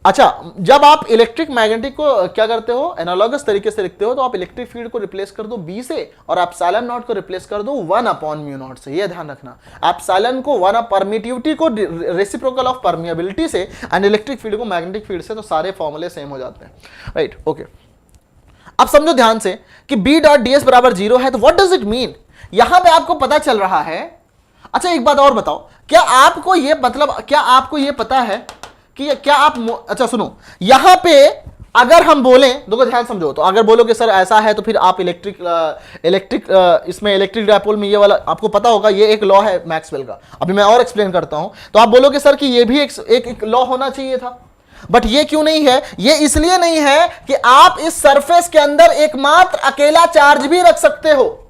अच्छा जब आप इलेक्ट्रिक मैग्नेटिक को क्या करते हो, एनालॉगस तरीके से लिखते हो, तो आप इलेक्ट्रिक फील्ड को रिप्लेस कर दो बी से और एप्सिलॉन नॉट को रिप्लेस कर दो 1 अपॉन म्यू नॉट से। ये ध्यान रखना, एप्सिलॉन को 1 परमिटिविटी को रेसिप्रोकल ऑफ परमिएबिलिटी से एंड इलेक्ट्रिक फील्ड को मैग्नेटिक फील्ड से, तो सारे फॉर्मूले सेम हो जाते हैं, राइट, ओके। अब समझो ध्यान से कि बी डॉट डी एस बराबर 0 है, तो व्हाट डज इट मीन, यहां पे आपको पता चल रहा है। अच्छा एक बात और बताओ, क्या आपको ये मतलब, क्या आपको ये पता है कि क्या आप, अच्छा सुनो, यहां पे अगर हम बोलें, देखो ध्यान समझो, तो अगर बोलो कि सर ऐसा है तो फिर आप इसमें इलेक्ट्रिक डाइपोल में ये वाला आपको पता होगा, ये एक लॉ है मैक्सवेल का, अभी मैं और एक्सप्लेन करता हूं, तो आप बोलोगे सर कि ये भी एक लॉ होना चाहिए था, बट ये क्यों नहीं है, ये इसलिए नहीं है कि आप इस सरफेस के अंदर एकमात्र अकेला चार्ज भी रख सकते हो।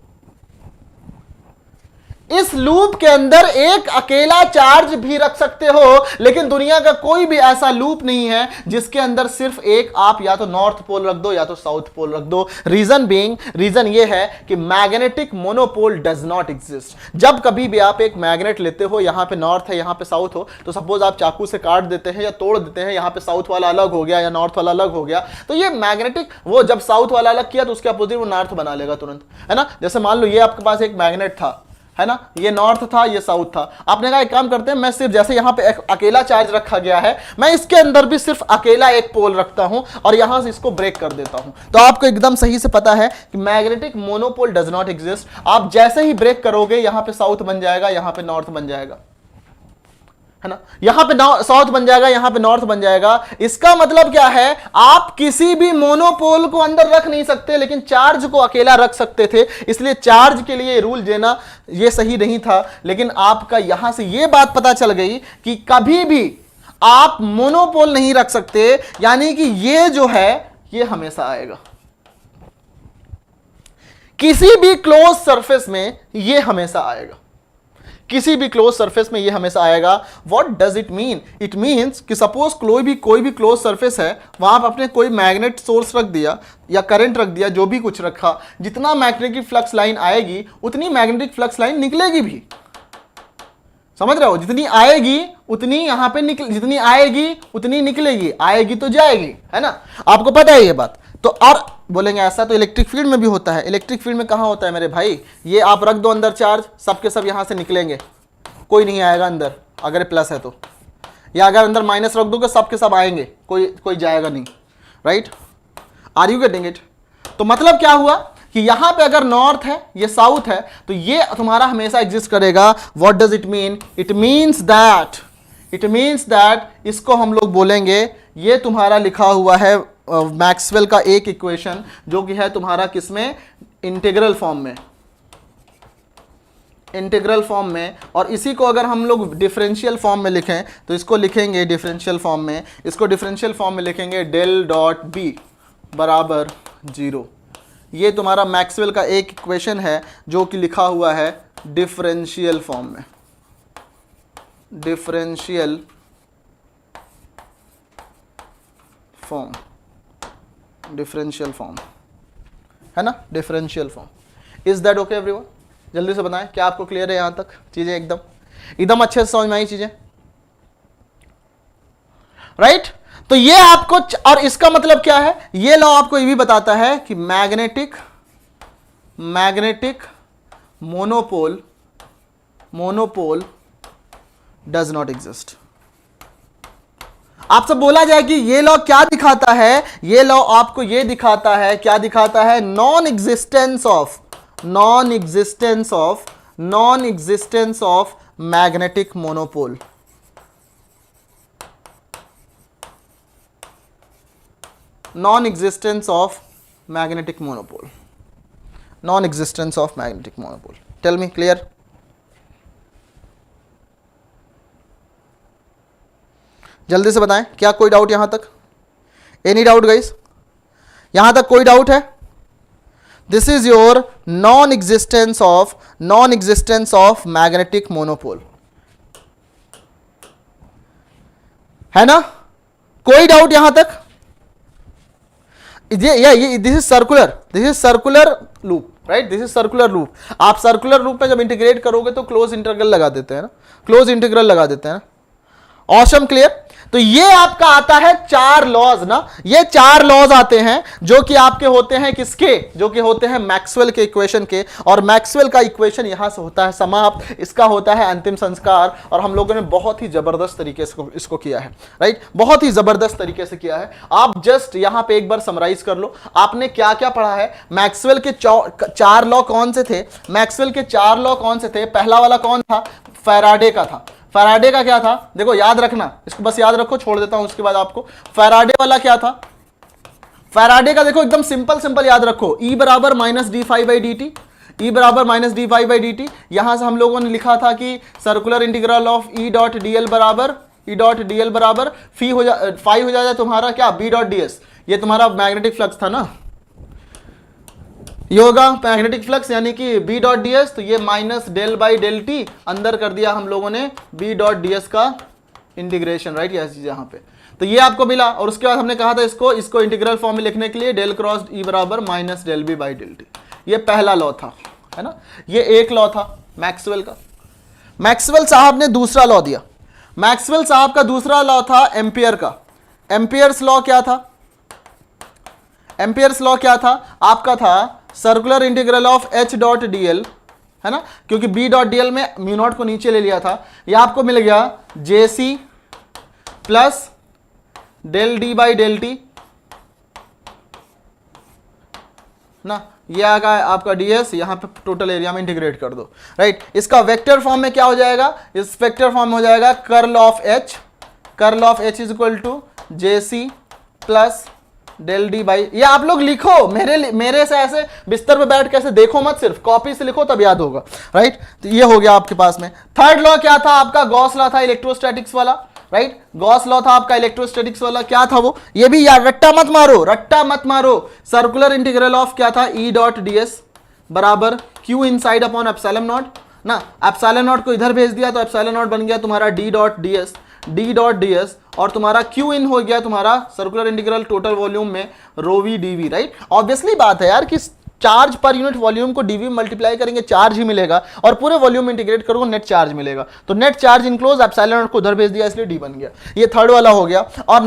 इस लूप के अंदर एक अकेला चार्ज भी रख सकते हो, लेकिन दुनिया का कोई भी ऐसा लूप नहीं है जिसके अंदर सिर्फ एक, आप या तो नॉर्थ पोल रख दो या तो साउथ पोल रख दो। रीजन ये है कि magnetic monopole does not exist. जब कभी भी आप एक मैग्नेट लेते हो, यहां पे नॉर्थ है यहां पे साउथ हो, तो सपोज आप चाकू से काट देते हैं या तोड़ देते हैं, यहां पे साउथ वाला अलग हो गया या नॉर्थ वाला अलग हो गया, तो ये मैग्नेटिक, वो जब साउथ वाला अलग किया तो उसके अपोजिट वो नॉर्थ बना लेगा तुरंत, है ना। जैसे मान लो ये आपके पास एक मैग्नेट था, है ना, ये नॉर्थ था ये साउथ था, आपने कहा एक काम करते हैं, मैं सिर्फ जैसे यहां पे अकेला चार्ज रखा गया है, मैं इसके अंदर भी सिर्फ अकेला एक पोल रखता हूं और यहां से इसको ब्रेक कर देता हूं, तो आपको एकदम सही से पता है कि magnetic monopole does not exist. आप जैसे ही ब्रेक करोगे, यहां पे साउथ बन जाएगा, यहां पे नॉर्थ बन जाएगा, है ना, यहां पे साउथ बन जाएगा, यहां पे नॉर्थ बन जाएगा। इसका मतलब क्या है, आप किसी भी मोनोपोल को अंदर रख नहीं सकते, लेकिन चार्ज को अकेला रख सकते थे, इसलिए चार्ज के लिए रूल देना ये सही नहीं था। लेकिन आपका यहां से ये बात पता चल गई कि कभी भी आप मोनोपोल नहीं रख सकते, यानी कि ये जो है ये हमेशा आएगा, किसी भी क्लोज सरफेस में ये हमेशा आएगा, किसी भी क्लोज सरफेस में ये हमेशा आएगा। What does it mean, it means कि सपोज कोई भी क्लोज सरफेस है, वहां पर आपने कोई मैग्नेट सोर्स रख दिया या करंट रख दिया, जो भी कुछ रखा, जितना मैग्नेटिक फ्लक्स लाइन आएगी उतनी मैग्नेटिक फ्लक्स लाइन निकलेगी भी, समझ रहे हो, जितनी आएगी उतनी यहां पे जितनी आएगी उतनी निकलेगी, आएगी तो जाएगी, है ना, आपको पता है ये बात। तो और बोलेंगे ऐसा तो इलेक्ट्रिक फील्ड में भी होता है, इलेक्ट्रिक फील्ड में कहां होता है मेरे भाई, ये आप रख दो अंदर चार्ज, सबके सब यहां से निकलेंगे, कोई नहीं आएगा अंदर अगर प्लस है तो, या अगर अंदर माइनस रख दोगे सबके सब आएंगे, कोई जाएगा नहीं, right, are you getting it. तो मतलब क्या हुआ कि यहां पे अगर नॉर्थ है ये साउथ है, तो ये तुम्हारा हमेशा एग्जिस्ट करेगा। What does it mean, it means that इसको हम लोग बोलेंगे, ये तुम्हारा लिखा हुआ है मैक्सवेल का एक इक्वेशन, जो कि है तुम्हारा किसमें, इंटीग्रल फॉर्म में, और इसी को अगर हम लोग डिफरेंशियल फॉर्म में लिखें तो इसको लिखेंगे डिफरेंशियल फॉर्म में, इसको डिफरेंशियल फॉर्म में लिखेंगे डेल डॉट बी बराबर 0। ये तुम्हारा मैक्सवेल का एक इक्वेशन है जो कि लिखा हुआ है डिफरेंशियल फॉर्म में, डिफरेंशियल फॉर्म, डिफरेंशियल फॉर्म है ना, differential form. Is that okay everyone? जल्दी से बताएं, क्या आपको क्लियर है यहां तक चीजें? एकदम अच्छे से समझ में आई चीजें, राइट? तो ये आपको, और इसका मतलब क्या है, ये लॉ आपको ये भी बताता है कि magnetic monopole does not exist. आपसे बोला जाए कि ये लॉ क्या दिखाता है, ये लॉ आपको ये दिखाता है, क्या दिखाता है? Non existence of magnetic monopole. Non existence of magnetic monopole, non existence of magnetic monopole. Tell me, clear? जल्दी से बताएं, क्या कोई डाउट यहां तक? Any doubt guys? यहां तक कोई डाउट है? This is your non existence of magnetic monopole, है ना? कोई डाउट यहां तक? ये this is circular loop, right? This is circular loop. आप सर्कुलर लूप में जब इंटीग्रेट करोगे तो क्लोज इंटीग्रल लगा देते हैं ना, क्लोज इंटीग्रल लगा देते हैं ना। Awesome, clear? तो ये आपका आता है 4 लॉज ना, ये 4 लॉज आते हैं जो कि आपके होते हैं किसके? जो कि होते हैं मैक्सवेल के इक्वेशन के। और मैक्सवेल का इक्वेशन यहां से होता है समाप्त, इसका होता है अंतिम संस्कार। और हम लोगों ने बहुत ही जबरदस्त तरीके से इसको किया है, राइट? बहुत ही जबरदस्त तरीके से किया है। आप जस्ट यहां पे एक बार समराइज कर लो, आपने क्या क्या पढ़ा है। मैक्सवेल के 4 लॉ कौन से थे? मैक्सवेल के 4 लॉ कौन से थे? पहला वाला कौन था? फैराडे का था। फैराडे का क्या था? देखो याद रखना, इसको बस याद रखो, छोड़ देता हूं उसके बाद आपको। फैराडे वाला क्या था? फैराडे का देखो एकदम सिंपल याद रखो, E बराबर minus D phi by D t, E बराबर minus D phi by D t. यहां से हम लोगों ने लिखा था कि circular integral of E dot d l बराबर फाई हो जाएगा तुम्हारा क्या? B dot d s. ये तुम्हारा मैग्नेटिक फ्लक्स था ना, ये होगा मैग्नेटिक फ्लक्स, यानी कि B डॉट डी एस। तो ये minus del by del t, अंदर कर दिया हम लोगों ने B डॉट डी एस का इंटीग्रेशन, राइट? यह चीज यहाँ पे, तो ये आपको मिला। और उसके बाद हमने कहा था इसको इंटीग्रल फॉर्म में लिखने के लिए डेल क्रॉस E बराबर minus del B by del t. ये पहला लॉ था, है ना? ये एक लॉ था मैक्सवेल का। मैक्सवेल साहब ने दूसरा लॉ दिया। मैक्सवेल साहब का दूसरा लॉ था एम्पियर का। एम्पियर्स लॉ क्या था? एम्पियर्स लॉ क्या था आपका? था circular integral of H dot d L, है ना? क्योंकि B डॉट डी एल में म्यू नॉट को नीचे ले लिया था, यह आपको मिल गया JC plus del D by del T ना। यह आ गया आपका ds, यहां पे टोटल एरिया में इंटीग्रेट कर दो, राइट? इसका वेक्टर फॉर्म में क्या हो जाएगा? इस वेक्टर फॉर्म में हो जाएगा curl of H is equal to JC plus del D by. ये आप लोग लिखो, मेरे से ऐसे बिस्तर पे बैठ के ऐसे देखो मत, सिर्फ कॉपी से लिखो तब याद होगा, राइट? तो ये हो गया आपके पास में। थर्ड लॉ क्या था आपका? गॉस लॉ था इलेक्ट्रोस्टैटिक्स वाला, राइट? गॉस लॉ था आपका इलेक्ट्रोस्टैटिक्स वाला। क्या था वो? ये भी यार रट्टा मत मारो। सर्कुलर इंटीग्रल ऑफ क्या था? E डॉट डी एस बराबर Q inside upon epsilon not ना। एप्सिलॉन नॉट को इधर भेज दिया तो एप्सिलॉन नॉट बन गया तुम्हारा D डॉट डी एस, और तुम्हारा Q इन हो गया तुम्हारा सर्कुलर इंटीग्रल टोटल वॉल्यूम में रो वी डीवी, राइट? ऑब्वियसली बात है यार कि चार्ज पर यूनिट वॉल्यूम को डीवी में मल्टीप्लाई करेंगे चार्ज ही मिलेगा, और पूरे वॉल्यूम में इंटीग्रेट करोगे नेट चार्ज मिलेगा। तो net charge enclose epsilon not को उधर भेज दिया इसलिए डी बन गया। ये थर्ड वाला हो गया। और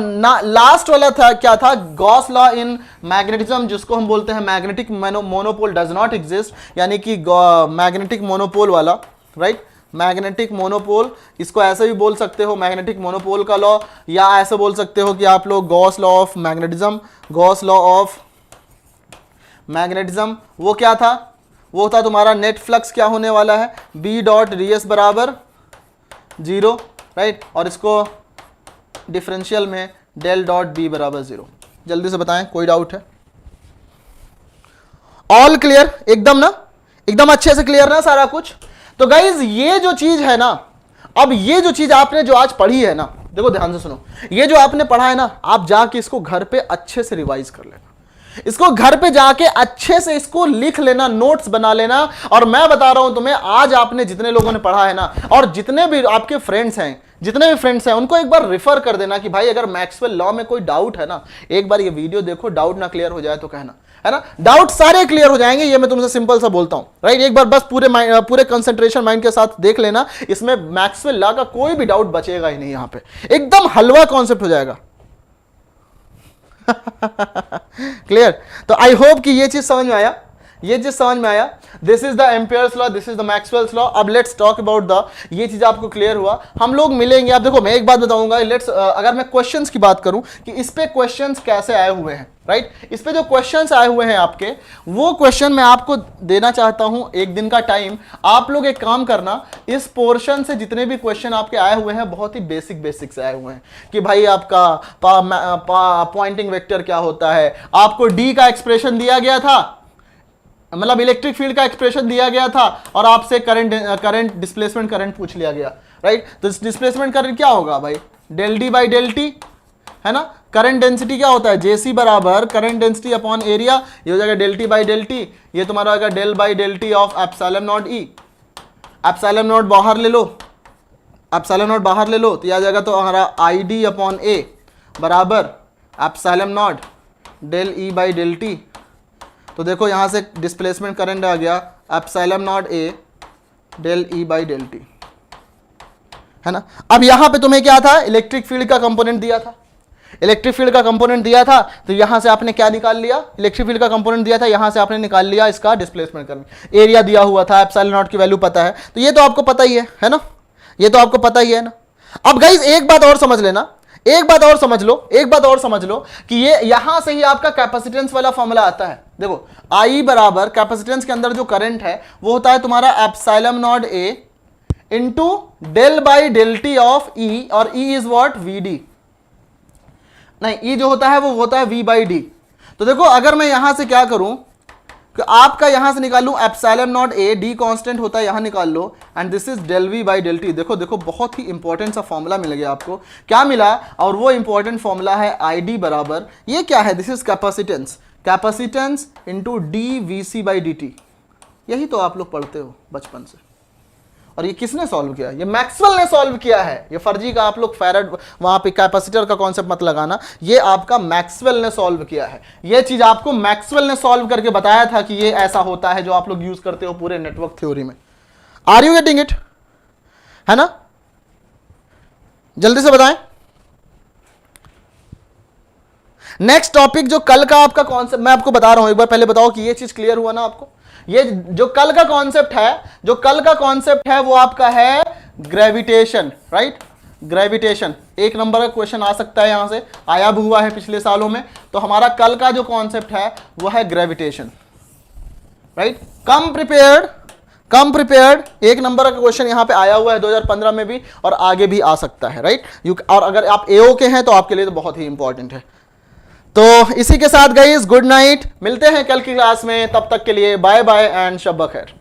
लास्ट वाला था क्या था? गॉस लॉ इन मैग्नेटिज्म, जिसको हम बोलते हैं magnetic monopole does not exist, यानी कि मैग्नेटिक मोनोपोल वाला, राइट? मैग्नेटिक मोनोपोल, इसको ऐसे भी बोल सकते हो मैग्नेटिक मोनोपोल का लॉ, या ऐसे बोल सकते हो कि आप लोग Gauss law of magnetism. Gauss law of magnetism वो क्या था? वो था तुम्हारा नेट फ्लक्स क्या होने वाला है? B डॉट डी एस बराबर 0, राइट? और इसको डिफरेंशियल में डेल डॉट बी बराबर 0। जल्दी से बताएं, कोई डाउट है? All clear? एकदम ना, एकदम अच्छे से क्लियर ना सारा कुछ? तो गाइज ये जो चीज है ना, अब ये जो चीज आपने जो आज पढ़ी है ना, देखो ध्यान से सुनो, ये जो आपने पढ़ा है ना, आप जाके इसको घर पे अच्छे से रिवाइज कर लेना। इसको घर पे जाके अच्छे से इसको लिख लेना, नोट्स बना लेना। और मैं बता रहा हूं तुम्हें, आज आपने जितने लोगों ने पढ़ा है ना, और जितने भी आपके फ्रेंड्स हैं उनको एक बार रेफर कर देना कि भाई अगर मैक्सवेल लॉ में कोई डाउट है ना, एक बार ये वीडियो देखो, डाउट ना क्लियर हो जाए तो कहना, है ना। डाउट सारे क्लियर हो जाएंगे, ये मैं तुमसे सिंपल सा बोलता हूं, राइट। एक बार बस पूरे कंसंट्रेशन माइंड के साथ देख लेना, इसमें मैक्सवेल लॉ का कोई भी डाउट बचेगा ही नहीं, यहां पे एकदम हलवा कॉन्सेप्ट हो जाएगा। क्लियर। तो आई होप कि ये चीज समझ में आया, this is the Ampere's law, this is the Maxwell's law. अब लेट्स टॉक अबाउट द, ये चीज आपको क्लियर हुआ। हम लोग मिलेंगे, आप देखो मैं एक बात बताऊंगा, अगर मैं क्वेश्चंस की बात करूं कि इस पे क्वेश्चंस कैसे आए हुए हैं, राइट। इस पे जो क्वेश्चंस आए हुए हैं आपके, वो क्वेश्चन मैं आपको देना चाहता हूं, एक दिन का टाइम। आप लोग एक काम करना, इस पोर्शन से जितने भी क्वेश्चन आपके आए हुए हैं, बहुत ही बेसिक से आए हुए हैं कि भाई आपका पॉइंटिंग वेक्टर क्या होता है, आपको डी का एक्सप्रेशन दिया गया था, मतलब इलेक्ट्रिक फील्ड का एक्सप्रेशन दिया गया था, और आपसे करंट डिस्प्लेसमेंट करंट पूछ लिया गया, राइट। तो डिस्प्लेसमेंट करंट क्या होगा भाई, del D by del T, है ना। करंट डेंसिटी क्या होता है, जेसी बराबर करंट डेंसिटी अपॉन एरिया, ये हो जाएगा del t by del t, ये तुम्हारा होगा del by del T of epsilon naught E. Epsilon naught बाहर ले लो, तो आ जाएगा तो हमारा आई डी अपॉन ए बराबर epsilon naught del E by del t. तो देखो यहां से डिस्प्लेसमेंट करंट आ गया epsilon naught A del E by del T, है ना। अब यहां पे तुम्हें क्या था, इलेक्ट्रिक फील्ड का कंपोनेंट दिया था, तो यहां से आपने क्या निकाल लिया, इलेक्ट्रिक फील्ड का कंपोनेंट दिया था, यहां से आपने निकाल लिया इसका डिस्प्लेसमेंट करंट। एरिया दिया हुआ था, एप्सिलॉन नॉट की वैल्यू पता है, तो ये तो आपको पता ही है ना, ये तो आपको पता ही है ना। अब गाइस एक बात और समझ लेना, एक बात और समझ लो कि ये यहां से ही आपका कैपेसिटेंस वाला फॉर्मूला आता है। देखो आई बराबर कैपेसिटेंस के अंदर जो करंट है वो होता है तुम्हारा epsilon naught A into del by del T of E, और E is what, V D, नहीं ई जो होता है वो होता है वी बाई डी। तो देखो अगर मैं यहां से क्या करूं कि आपका यहां से निकाल लूं epsilon naught A, D constant होता है, यहां निकाल लो, and this is del V by del T. देखो बहुत ही इंपॉर्टेंट सा फॉर्मूला मिल गया आपको, क्या मिला, और वो इंपॉर्टेंट फॉर्मूला है आई डी बराबर, ये क्या है, this is capacitance into d V C by D t. यही तो आप लोग पढ़ते हो बचपन से, और ये किसने सॉल्व किया, ये मैक्सवेल ने सॉल्व किया है। ये फर्जी का आप लोग फैराड वहां पे कैपेसिटर का कॉन्सेप्ट मत लगाना, ये आपका मैक्सवेल ने सॉल्व किया है। ये चीज आपको मैक्सवेल ने सॉल्व करके बताया था कि ये ऐसा होता है, जो आप लोग यूज करते हो पूरे नेटवर्क थ्योरी में। आर यू गेटिंग इट, है ना। जल्दी से बताएं। नेक्स्ट टॉपिक जो कल का आपका कॉन्सेप्ट मैं आपको बता रहा हूं, एक बार पहले बताओ कि ये चीज क्लियर हुआ ना आपको। ये जो कल का कॉन्सेप्ट है वो आपका है ग्रेविटेशन, राइट। ग्रेविटेशन एक नंबर का क्वेश्चन आ सकता है, यहां से आया भी हुआ है पिछले सालों में। तो हमारा कल का जो कॉन्सेप्ट है वो है ग्रेविटेशन, राइट। कम प्रिपेयर्ड एक नंबर का क्वेश्चन यहां पे आया हुआ है 2015 में भी, और आगे भी आ सकता है, राइट। और अगर आप एओ के हैं तो आपके लिए तो बहुत ही इंपॉर्टेंट है। तो इसी के साथ गाइस गुड नाइट, मिलते हैं कल की क्लास में, तब तक के लिए बाय बाय एंड शब बखैर।